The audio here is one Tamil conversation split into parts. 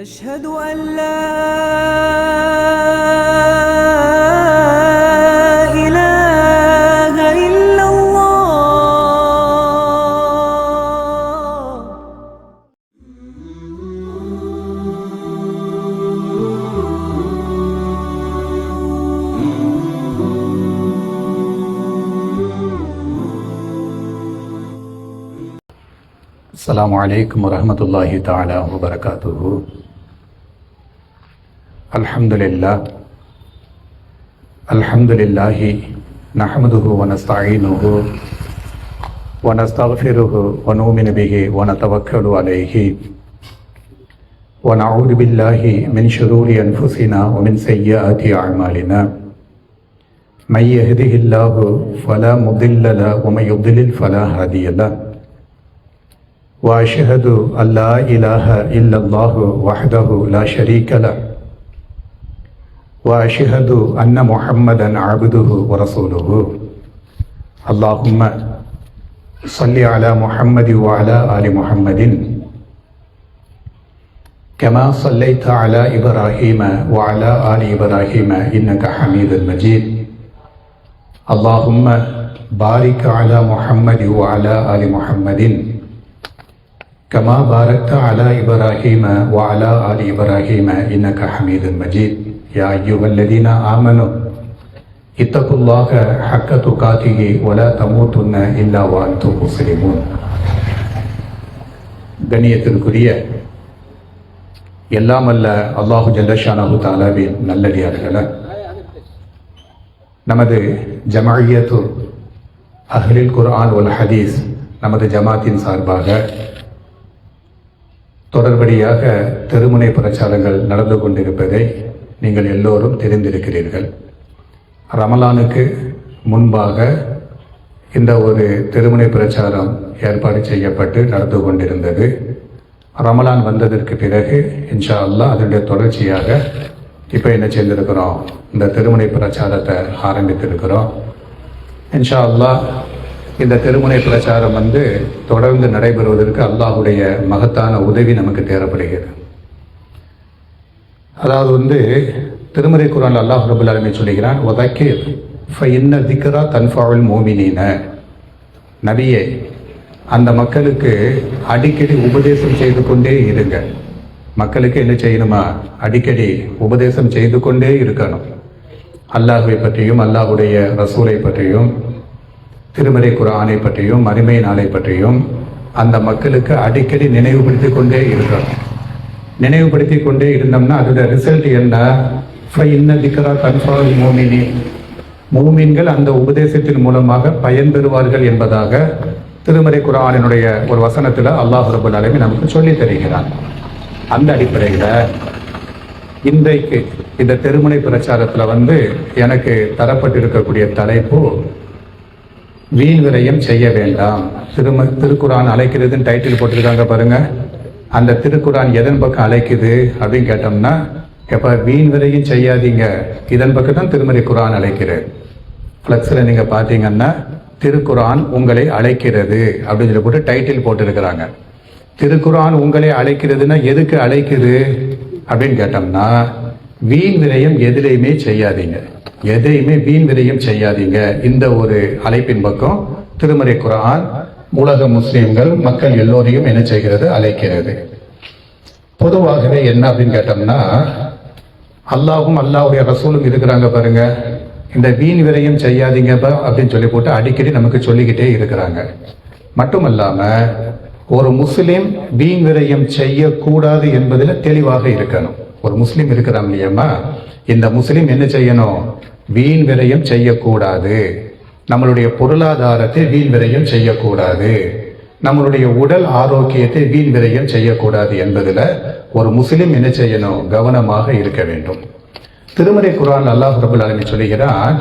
أشهد أن لا إله إلا الله. السلام عليكم ورحمة الله تعالى وبركاته. الحمد لله نحمده ونستعينه ونستغفره ونؤمن به ونتوكل عليه ونعوذ بالله من شرور أنفسنا ومن سيئات أعمالنا. من يهده الله فلا مضل له ومن يضلل فلا هادي له. وأشهد أن لا إله إلا الله وحده لا شريك له وأشهد أن محمدا عبده ورسوله. اللهم صل على محمد وعلى آل محمد كما صليت على إبراهيم وعلى آل إبراهيم إنك حميد مجيد. اللهم بارك على محمد وعلى آل محمد كما باركت على إبراهيم وعلى آل إبراهيم إنك حميد مجيد. يا أيها الذين آمنوا اتقوا الله حق تقاته ولا تموتن إلا وأنتم مسلمون. கண்ணியத்திற்குரிய எல்லாம் அல்ல அல்லாஹு ஜல்லஷானஹு தஆலாவின் நல்லடியார்களே, நமது ஜமாஇயத்து அஹ்லுல் குர்ஆன் வல் ஹதீஸ் நமது ஜமாத்தின் சார்பாக தொடர்படியாக திருமுனை பிரச்சாரங்கள் நடந்து கொண்டிருப்பதை நீங்கள் எல்லோரும் தெரிந்திருக்கிறீர்கள். ரமலானுக்கு முன்பாக இந்த ஒரு திருமுனை பிரச்சாரம் ஏற்பாடு செய்யப்பட்டு நடந்து கொண்டிருந்தது. ரமலான் வந்ததற்கு பிறகு இன்ஷா அல்லாஹ் அதனுடைய தொடர்ச்சியாக இப்போ என்ன செய்திருக்கிறோம், இந்த திருமுனை பிரச்சாரத்தை ஆரம்பித்திருக்கிறோம். இன்ஷா அல்லாஹ் இந்த திருமுனை பிரச்சாரம் தொடர்ந்து நடைபெறுவதற்கு அல்லாஹுடைய மகத்தான உதவி நமக்கு தேவைப்படுகிறது. அதாவது திருமறை குர்ஆன்ல அல்லாஹ் ரப்பல் ஆலமீன் சொல்கிறான், வதக்கிர் ஃபஇன்ன திக்ரா தன்ஃபஉல் முஃமினீன. நபியே, அந்த மக்களுக்கு அடிக்கடி உபதேசம் செய்து கொண்டே இருங்க. மக்களுக்கு என்ன செய்யணுமா? அடிக்கடி உபதேசம் செய்து கொண்டே இருக்கணும். அல்லாஹ்வை பற்றியும் அல்லாஹுடைய ரசூலை பற்றியும் திருமறை குர்ஆனை பற்றியும் மறுமை நாளை பற்றியும் அந்த மக்களுக்கு அடிக்கடி நினைவுபடுத்தி கொண்டே இருக்கணும். நினைவுபடுத்தி கொண்டே இருந்தோம்னா அதோட ரிசல்ட் என்ன? மூமின்கள் அந்த உபதேசத்தின் மூலமாக பயன்பெறுவார்கள் என்பதாக திருமறை குர்ஆனினுடைய ஒரு வசனத்தில் அல்லாஹ் ரப்பல் ஆலமீன் நமக்கு சொல்லி தருகிறான். அந்த அடிப்படையில் இன்றைக்கு இந்த திருமுனை பிரச்சாரத்தில் எனக்கு தரப்பட்டிருக்கக்கூடிய தலைப்பு வீண் விரயம் செய்ய வேண்டாம். திருக்குர்ஆன் அழைக்கிறதுன்னு டைட்டில் போட்டிருக்காங்க பாருங்க. அந்த திருக்குர்ஆன் எதன் பக்கம் அழைக்குது அப்படின்னு கேட்டோம்னா, எப்ப வீண் விரயம் செய்யாதீங்க, இதன் பக்கம் தான் திருமறை குர்ஆன் அழைக்கிறது. ஃப்ளெக்ஸில் நீங்கள் பார்த்தீங்கன்னா திருக்குர்ஆன் உங்களை அழைக்கிறது அப்படின்னு சொல்லி போட்டு டைட்டில் போட்டிருக்கிறாங்க. திருக்குர்ஆன் உங்களை அழைக்கிறதுனா எதுக்கு அழைக்குது அப்படின்னு கேட்டோம்னா, வீண் விரயம் எதிலையுமே செய்யாதீங்க, எதையுமே வீண் விரயம் செய்யாதீங்க. இந்த ஒரு அழைப்பின் பக்கம் திருமறை குர்ஆன் உலக முஸ்லிம்கள் மக்கள் எல்லோரையும் என்ன செய்கிறது? அழைக்கிறது. பொதுவாகவே என்ன அப்படின்னு கேட்டோம்னா, அல்லாஹும் அல்லாஹ்வுடைய ரசூலும் இருக்கிறாங்க பாருங்க. இந்த வீண் விரயம் செய்யாதீங்க அப்படின்னு சொல்லி போட்டு அடிக்கடி நமக்கு சொல்லிக்கிட்டே இருக்கிறாங்க. மட்டுமல்லாம ஒரு முஸ்லிம் வீண் விரயம் செய்யக்கூடாது என்பதில் தெளிவாக இருக்கணும். ஒரு முஸ்லிம் இருக்கிறான் இல்லையம்மா, இந்த முஸ்லிம் என்ன செய்யணும்? வீண் விரயம் செய்யக்கூடாது. நம்மளுடைய பொருளாதாரத்தை வீண் விரயம் செய்யக்கூடாது. நம்மளுடைய உடல் ஆரோக்கியத்தை வீண் விரயம் செய்யக்கூடாது என்பதில் ஒரு முஸ்லிம் என்ன செய்யணும்? கவனமாக இருக்க வேண்டும். திருமறை குர்ஆன் அல்லாஹ் ரப்பல் ஆலமீன் சொல்கிறான்,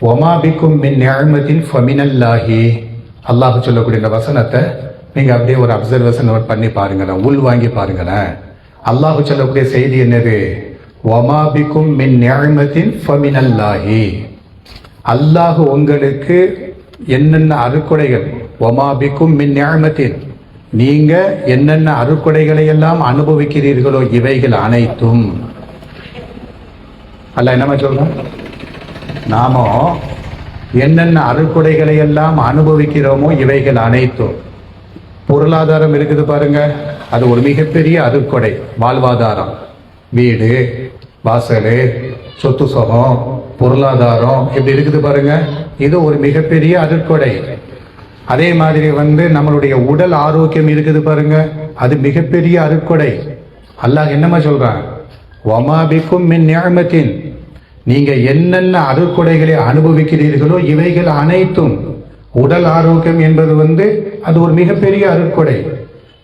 வமா பிக்கும் மின் நிஅமத்தின் ஃபமினல்லாஹி. அல்லாஹ் சொல்லக்கூடிய இந்த வசனத்தை நீங்க அப்படியே ஒரு அப்சர்வேஷன் பண்ணி பாருங்களேன், உள் வாங்கி பாருங்களேன். அல்லாஹ் சொல்லக்கூடிய செய்தி என்னது? வமா பிக்கும் மின் நிஅமத்தின் ஃபமினல்லாஹி. அல்லாஹ் உங்களுக்கு என்னென்ன அருட்கொடைகள், வமா பிக்கும் மின் நிஅமத்தின், நீங்க என்னென்ன அருட்கொடைகளை எல்லாம் அனுபவிக்கிறீர்களோ இவைகள் அனைத்தும். அல்ல என்னமா சொல்றோம், நாம என்னென்ன அருட்கொடைகளை எல்லாம் அனுபவிக்கிறோமோ இவைகள் அனைத்தும். பொருளாதாரம் இருக்குது பாருங்க, அது ஒரு மிகப்பெரிய அருட்கொடை. வாழ்வாதாரம், வீடு வாசல், சொத்து சுகம், பொருளாதாரம் இப்படி இருக்குது பாருங்க, இது ஒரு மிகப்பெரிய அருட்கொடை. அதே மாதிரி நம்மளுடைய உடல் ஆரோக்கியம் இருக்குது பாருங்க, அது மிகப்பெரிய அருட்கொடை. அல்லாஹ் என்னமா சொல்றான், வமா பிக்கும் மின் நிஅமத்தின், நீங்க என்னென்ன அருட்கொடைகளை அனுபவிக்கிறீர்களோ இவைகள் அனைத்தும். உடல் ஆரோக்கியம் என்பது அது ஒரு மிகப்பெரிய அருட்கொடை.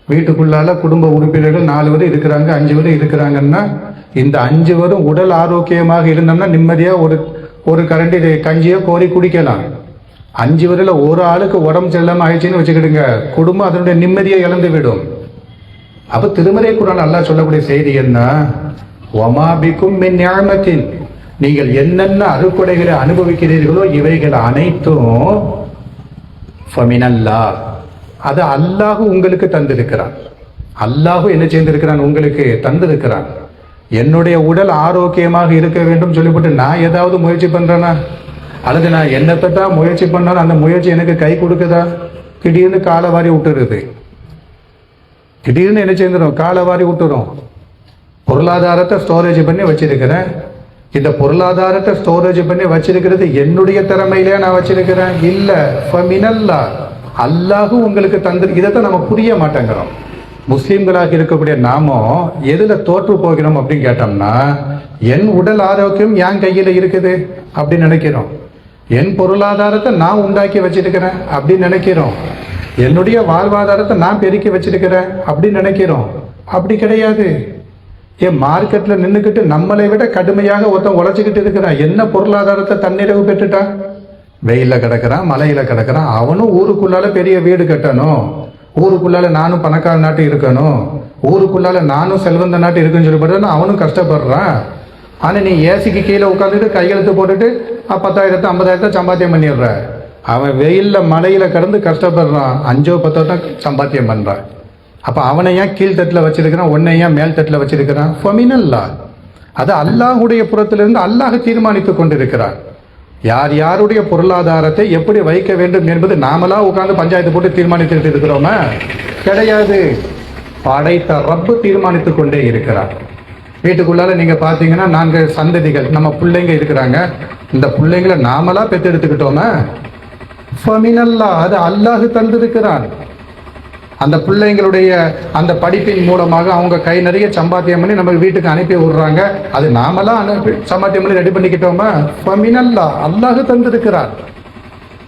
வீட்டுக்குள்ளால குடும்ப உறுப்பினர்கள் 4 பேர் இருக்கிறாங்க, 5 பேர் இருக்கிறாங்கன்னா, இந்த 5 பேரும் உடல் ஆரோக்கியமாக இருந்தோம்னா நிம்மதியா ஒரு கரண்டி கஞ்சியோ கோரி குடிக்கலாம். 5 பேரில் ஒரு ஆளுக்கு உடம்பு சரியில்லாம ஆயிடுச்சுன்னு வச்சுக்கிடுங்க, குடும்பம் அதனுடைய நிம்மதியை இழந்து விடும். அப்ப திருமறை குர்ஆன் அல்லாஹ் சொல்லக்கூடிய செய்தி என்ன, வமா பிக்கும் மின் நிஅமத்தின், நீங்கள் என்னென்ன அருட்கொடைகளை அனுபவிக்கிறீர்களோ இவைகள் அனைத்தும் ஃபமினல்லாஹ், அது அல்லாஹ் உங்களுக்கு தந்திருக்கிறான். அல்லாஹ் என்ன செய்திருக்கிறான், உங்களுக்கு தந்திருக்கிறான். என்னுடைய உடல் ஆரோக்கியமாக இருக்க வேண்டும் சொல்லிவிட்டு நான் ஏதாவது முயற்சி பண்றேனா, அல்லது நான் என்னத்தான் முயற்சி பண்ணாலும் அந்த முயற்சி எனக்கு கை கொடுக்குதா? திடீர்னு காலை வாரி விட்டுருது, திடீர்னு என்ன செய்திடும், காலை வாரி விட்டுரும். பொருளாதாரத்தை ஸ்டோரேஜ் பண்ணி வச்சிருக்கிறேன், இந்த பொருளாதாரத்தை ஸ்டோரேஜ் பண்ணி வச்சிருக்கிறது என்னுடைய திறமையிலே நான் வச்சிருக்கிறேன், இல்ல ஃபமினல்லாஹ், அல்லாஹ் உங்களுக்கு தந்து. இதைத்தான் நம்ம புரிய மாட்டேங்கிறோம். முஸ்லீம்களாக இருக்கக்கூடிய நாமோ எதுல தோற்று போகிறோம் அப்படின்னு கேட்டோம்னா, என் உடல் ஆரோக்கியம் என் கையில இருக்குது அப்படின்னு நினைக்கிறோம், என் பொருளாதாரத்தை நான் உண்டாக்கி வச்சிருக்கிறேன் அப்படின்னு நினைக்கிறோம், என்னுடைய வாழ்வாதாரத்தை நான் பெருக்கி வச்சிருக்கிறேன் அப்படின்னு நினைக்கிறோம். அப்படி கிடையாது. என் மார்க்கெட்ல நின்றுக்கிட்டு நம்மளை விட கடுமையாக ஒருத்தன் உழைச்சிக்கிட்டு இருக்கிறான், என்ன பொருளாதாரத்தை தன்னிறைவு பெற்றுட்டான், வெயில கிடக்கிறான், மலையில கிடக்கிறான். அவனும் ஊருக்குள்ளால பெரிய வீடு கட்டணும், ஊருக்குள்ளால நானும் பணக்கார நாட்டு இருக்கணும், ஊருக்குள்ளால நானும் செல்வந்த நாட்டு இருக்குன்னு சொல்லப்படுறா, அவனும் கஷ்டப்படுறான். ஆனா நீ ஏசிக்கு கீழே உட்காந்துட்டு கையெழுத்து போட்டுட்டு 10,000 50,000 சம்பாத்தியம் பண்ணிடுற. அவன் வெயில்ல மலையில கடந்து கஷ்டப்படுறான், 5 10 சம்பாத்தியம் பண்றான். அப்ப அவனை ஏன் கீழ்த்தட்டில் வச்சிருக்கிறான், உன்னை ஏன் மேல் தட்டில் வச்சிருக்கிறான்? ஃபமினல்லாஹ், அது அல்லாஹுடைய புறத்திலிருந்து அல்லாஹ் தீர்மானித்துக் கொண்டிருக்கிறார். யார் யாருடைய பொருளாதாரத்தை எப்படி வைக்க வேண்டும் என்பது நாமளா உட்கார்ந்து பஞ்சாயத்து போட்டு தீர்மானித்துட்டு இருக்கிறோமா? கிடையாது. படைத்த ரப்பு தீர்மானித்துக் கொண்டே இருக்கிறார். வீட்டுக்குள்ளால நீங்க பாத்தீங்கன்னா, நாங்கள் சந்ததிகள் நம்ம பிள்ளைங்க இருக்கிறாங்க, இந்த பிள்ளைங்களை நாமளா பெற்றெடுத்துக்கிட்டோமா? ஃபமினல்லாஹ், அது அல்லாஹ் தந்திருக்கிறான். அந்த பிள்ளைங்களுடைய அந்த படிப்பின் மூலமாக அவங்க கை நிறைய சம்பாத்தியம் பண்ணி நம்ம வீட்டுக்கு அனுப்பி விடுறாங்க, அது நாமெல்லாம் சம்பாத்தியம் பண்ணி ரெடி பண்ணிக்கிட்டோமா? ஃபமினல்லாஹ், அல்லாஹ் தந்திருக்கிறார்.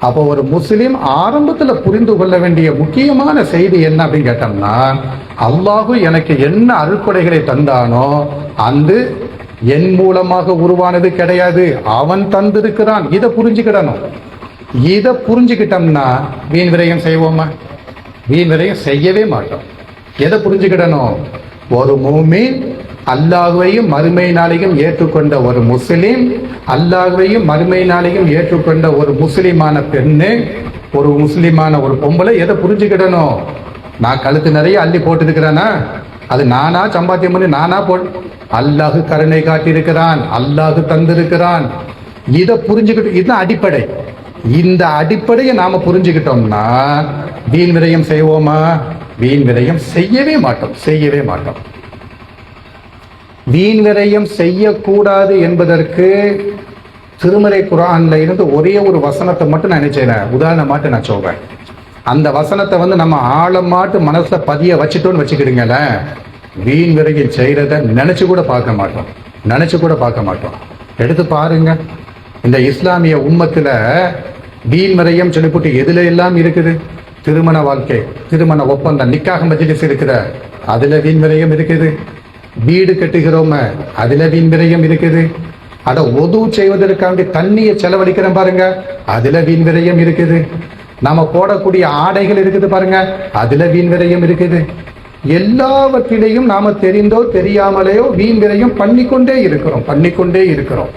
அப்போ ஒரு முஸ்லிம் ஆரம்பத்துல புரிந்து கொள்ள வேண்டிய முக்கியமான செய்தி என்ன அப்படின்னு கேட்டோம்னா, அல்லாஹ் எனக்கு என்ன அருட்கொடைகளை தந்தானோ அந்த என் மூலமாக உருவானது கிடையாது, அவன் தந்திருக்கிறான். இதை புரிஞ்சுக்கிடணும். இதை புரிஞ்சுக்கிட்டோம்னா வீண் விரயம் செய்வோமா? வீண் விரயம் செய்யவே மாட்டோம். எதை புரிஞ்சுக்கிடணும்? ஒரு மூமின், அல்லாஹ்வையும் மறுமை நாளையும் ஏற்றுக்கொண்ட ஒரு முஸ்லிம், அல்லாஹ்வையும் மறுமை நாளையும் ஏற்றுக்கொண்ட ஒரு முஸ்லிமான பெண்ணு, ஒரு முஸ்லிமான ஒரு பொம்பளை எதை புரிஞ்சுக்கிடணும்? நான் கழுத்து நிறைய அள்ளி போட்டுருக்கிறேன்னா அது நானா சம்பாத்தியம் பண்ணி நானா அல்லாஹ் கருணை காட்டியிருக்கிறான், அல்லாஹ் தந்திருக்கிறான். இதை புரிஞ்சுக்கிட்டு, இதுதான் அடிப்படை. இந்த அடிப்படையை நாம புரிஞ்சுக்கிட்டோம்னா வீண் விரயம் செய்வோமா? வீண் விரயம் செய்யவே மாட்டோம், செய்யவே மாட்டோம். வீண் விரயம் செய்யக்கூடாது என்பதற்கு திருமறை குர்ஆன்ல இருந்து ஒரே ஒரு வசனத்தை மட்டும் நான் நினைச்சேன், உதாரணமாட்டு நான் சொல்றேன். அந்த வசனத்தை நம்ம ஆழமாட்டு மனசுல பதிய வச்சுட்டோன்னு வச்சுக்கிடுங்களேன், வீண் விரயம் செய்யறத நினைச்சு கூட பார்க்க மாட்டோம், நினைச்சு கூட பார்க்க மாட்டோம். எடுத்து பாருங்க, இந்த இஸ்லாமிய உம்மத்துல வீண் விரயம் சொல்லிவிட்டு எதுல எல்லாம் இருக்குது? திருமண வாழ்க்கை, திருமண ஒப்பந்தம், நிக்காஹ் மஜ்லிஸ் இருக்கிற அதுல வீண் விரயம் இருக்குது. வீடு கட்டுகிறோம அதுல வீண் விரயம் இருக்குது. அத ஒது செய்வதற்காண்டி தண்ணியை செலவழிக்கிறோம் பாருங்க, அதுல வீண் விரயம் இருக்குது. நாம போடக்கூடிய ஆடைகள் இருக்குது பாருங்க, அதுல வீண் விரயம் இருக்குது. எல்லாவற்றிலையும் நாம தெரிந்தோ தெரியாமலேயோ வீண் விரயம் பண்ணிக்கொண்டே இருக்கிறோம்.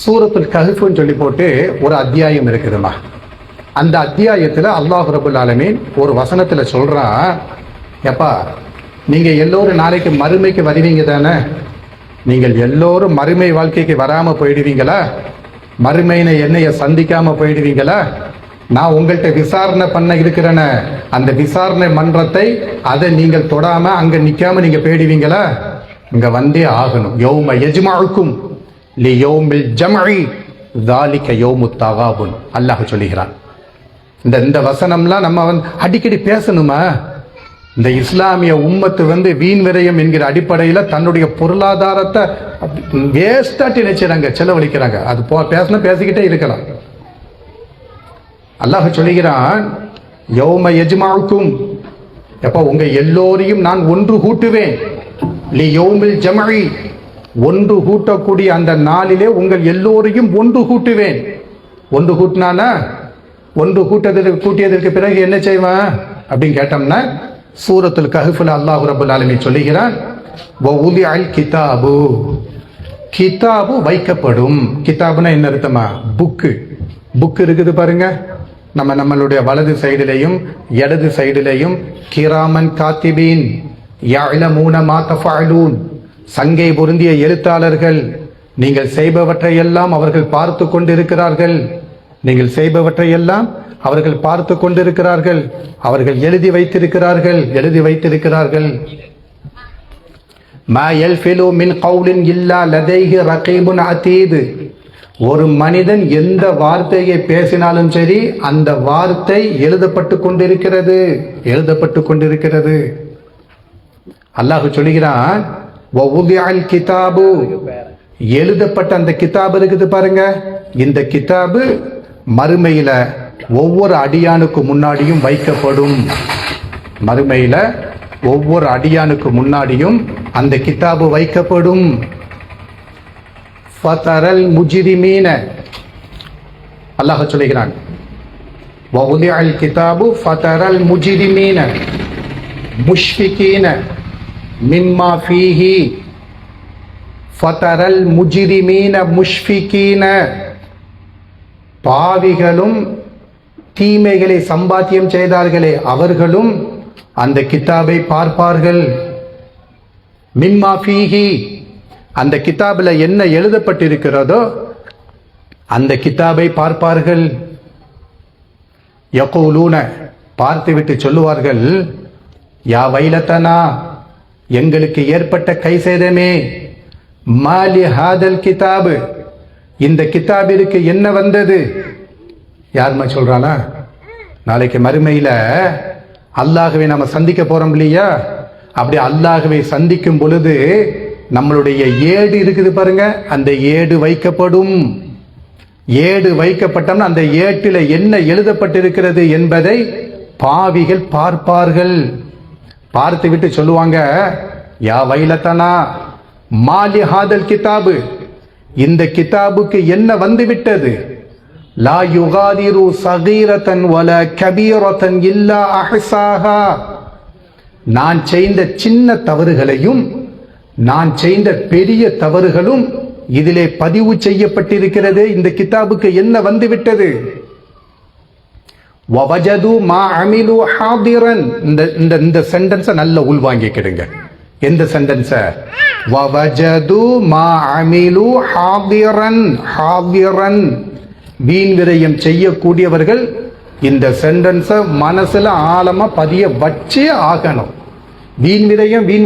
சூரத்துல் கஹ்ஃப்னு சொல்லி போட்டு ஒரு அத்தியாயம் இருக்குதுமா. அந்த அத்தியாயத்தில் அல்லாஹ் ரபுல் ஆலமீன் ஒரு வசனத்தில் சொல்றான், எப்பா நீங்க எல்லோரும் நாளைக்கு மறுமைக்கு வருவீங்க தானே, நீங்கள் எல்லோரும் மறுமை வாழ்க்கைக்கு வராம போயிடுவீங்களா, மறுமையினை என்னைய சந்திக்காம போயிடுவீங்களா, நான் உங்கள்கிட்ட விசாரணை பண்ண இருக்கிறேன அந்த விசாரணை மன்றத்தை அதை நீங்கள் தொடாம அங்க நிக்காம நீங்க போயிடுவீங்களா, இங்க வந்தே ஆகணும். யௌம யஜ்மஉக்கும் லியௌமில் ஜம்இ ذلك يوم التغابن அல்லாஹ் சொல்கிறான். இந்த வசனம்லாம் நம்ம அடிக்கடி பேசணுமா? இந்த இஸ்லாமிய உம்மத்து வீண் விரயம் என்கிற அடிப்படையில் தன்னுடைய பொருளாதாரத்தை வேஸ்டாட்டி நினைச்சாங்க, செலவழிக்கிறாங்க. அது பேசணும், பேசிக்கிட்டே இருக்கலாம். அல்லாஹ் சொல்லுகிறான், யௌம யஜ்மஉக்கும், எப்ப உங்க எல்லோரையும் நான் ஒன்று கூட்டுவேன், லியௌமில் ஜம்இ, ஒன்று கூட்டக்கூடிய அந்த நாளிலே உங்கள் எல்லோரையும் ஒன்று கூட்டுவேன். ஒன்று கூட்டினானா, ஒன்று கூட்டியதற்கு பிறகு என்ன செய்வான் அப்படின்னு கேட்டோம்னா, சூரத்துல் கஹ்ஃப்ல அல்லாஹ் ரப்பல் ஆலமீன் சொல்லுகிறான், வஉதிஅல் கிதாபு, கிதாபு வைக்கப்படும். கிதாபுனா என்ன அர்த்தமா? புக்கு இருக்குது பாருங்க, நம்மளுடைய வலது சைடிலையும் இடது சைடிலையும் கிராமன் காத்திபீன் யஅலமூன மா தஃபஅலூன், சங்கை பொருந்திய எழுத்தாளர்கள், நீங்கள் செய்பவற்றை எல்லாம் அவர்கள் பார்த்து கொண்டிருக்கிறார்கள். நீங்கள் செய்பவற்றை எல்லாம் அவர்கள் பார்த்து கொண்டிருக்கிறார்கள், அவர்கள் எழுதி வைத்திருக்கிறார்கள். மா யல்ஃபிலு மின் கௌலின் இல்லா லதைஹி ரகீபுன் அதீத், ஒரு மனிதன் எந்த வார்த்தையை பேசினாலும் சரி அந்த வார்த்தை எழுதப்பட்டு கொண்டிருக்கிறது. அல்லாஹ் சொல்லுகிறான், வஉதிஅல் கிதாபு, எழுதப்பட்ட அந்த கிதாபு இருக்குது பாருங்க, இந்த கிதாபு மறுமையில ஒவ்வொரு அடியானுக்கு முன்னாடியும் வைக்கப்படும். மறுமையில ஒவ்வொரு அடியானுக்கு முன்னாடியும் அந்த கிதாபு வைக்கப்படும். ஃபதரல் முஜ்ரிமீன, அல்லாஹ் சொல்லுகிறான், வஉதிஅல் கிதாபு ஃபதரல் முஜ்ரிமீன முஷ்ஃபிகீன மிம்மா ஃபீஹி, ஃபதரல் முஜ்ரிமீன முஷ்ஃபிகீன, பாவிகளும் தீமைகளை சம்பாத்தியம் செய்தார்களே அவர்களும் அந்த கிதாபை பார்ப்பார்கள். மிம்மா ஃபீஹி, அந்த கிதாபில் என்ன எழுதப்பட்டிருக்கிறதோ அந்த கிதாபை பார்ப்பார்கள். யகூலூன, பார்த்துவிட்டு சொல்லுவார்கள், யா வைலத்தனா, எங்களுக்கு ஏற்பட்ட கைசேதமே, மாலி ஹாதல் கிதாபு, இந்த கிதாபிற்கு என்ன வந்தது? யாருமா சொல்றானா? நாளைக்கு மறுமையில அல்லாஹ்வை நம்ம சந்திக்க போறோம் இல்லையா, அப்படி அல்லாஹ்வை சந்திக்கும் பொழுது நம்மளுடைய ஏடு இருக்குது பாருங்க, அந்த ஏடு வைக்கப்படும். ஏடு வைக்கப்பட்டோம்னா அந்த ஏட்டில் என்ன எழுதப்பட்டிருக்கிறது என்பதை பாவிகள் பார்ப்பார்கள். பார்த்து விட்டு சொல்லுவாங்க, யா வைலத்தனா மாலி ஹாதல் கிதாபு, இந்த கிதாபுக்கு என்ன வந்து விட்டது? லா யுகாதிரு சகீரத்தன் வல கபீரத்தன் இல்லா அஹ்சாஹா, நான் செய்த சின்ன தவறுகளையும் நான் செய்த பெரிய தவறுகளும் இதிலே பதிவு செய்யப்பட்டிருக்கிறது. இந்த கிதாபுக்கு என்ன வந்து விட்டது? வவஜது மா அமிலு ஹாதிரன், இந்த சென்டென்ஸை நல்ல உள்வாங்கிக்கிடுங்க. எந்த சென்டென்ஸ? வவஜது மா அமிலு ஹாதிரன், ஹாதிரன், வீண் விரயம் செய்யக்கூடியவர்கள் இந்த சென்டென்ஸை மனசுல ஆழமா பதிய வச்சே ஆகணும். வீண்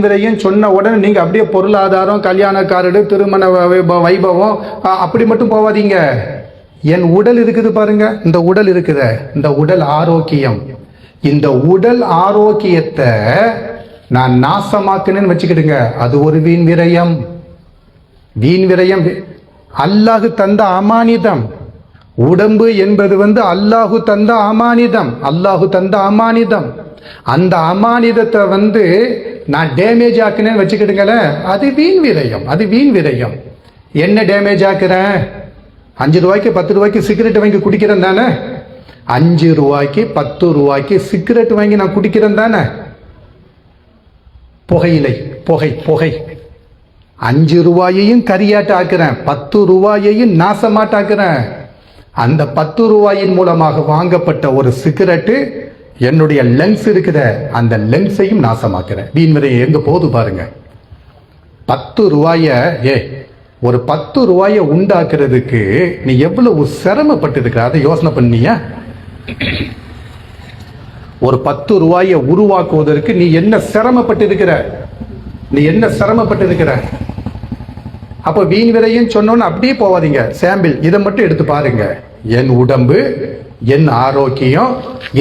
விரயம் சொன்ன உடனே நீங்க அப்படியே பொருளாதாரம், கல்யாண காரடு, திருமண வைபவம் அப்படி மட்டும் போவாதீங்க. என் உடல் இருக்குது பாருங்க, இந்த உடல் இருக்குது, இந்த உடல் ஆரோக்கியம், இந்த உடல் ஆரோக்கியத்தை நான் நாசமாக்குனேன்னு வச்சுக்கிடுங்க, அது ஒரு வீண் விரயம். வீண் விரயம் அல்லாஹ் தந்த அமானிதம். உடம்பு என்பது அல்லாஹு தந்த அமானிதம், அல்லாஹு தந்த அமானிதம். அந்த அமானிதத்தை நான் டேமேஜ் ஆக்குனேன்னு வச்சுக்கிடுங்களேன், அது வீண் விரயம், அது வீண் விரயம். என்ன டேமேஜ் ஆக்குறேன்? 5 ரூபாய்க்கு 10 ரூபாய்க்கு சிகரெட் வாங்கி குடிக்கிறேன் தானே, 5 ரூபாய்க்கு 10 ரூபாய்க்கு சிகரெட் வாங்கி நான் குடிக்கிறேன் தானே. புகையிலை, புகை 5 ரூபாயையும் கரியாட்ட ஆக்குறேன், 10 ரூபாயையும் நாசமாட்டாக்குறேன். அந்த 10 ரூபாயின் மூலமாக வாங்கப்பட்ட ஒரு சிகரெட்டு என்னுடைய லென்ஸ் இருக்கிற அந்த லென்ஸையும் நாசமாக்குறேன். வீண் விரயம் எங்க போகுது பாருங்க. 10 ரூபாய ஒரு 10 ரூபாய உண்டாக்குறதுக்கு நீ எவ்வளவு சிரமப்பட்டு இருக்கிற, அதை யோசனை பண்ணியா? ஒரு 10 ரூபாயை உருவாக்குவதற்கு நீ என்ன சிரமப்பட்டு இருக்கிற, நீ என்ன சிரமப்பட்டு இருக்கிற. அப்ப வீண் விரையும் சொன்னோன்னு அப்படியே போவாதீங்க. சாம்பிள் இதை மட்டும் எடுத்து பாருங்க. என் உடம்பு, என் ஆரோக்கியம்,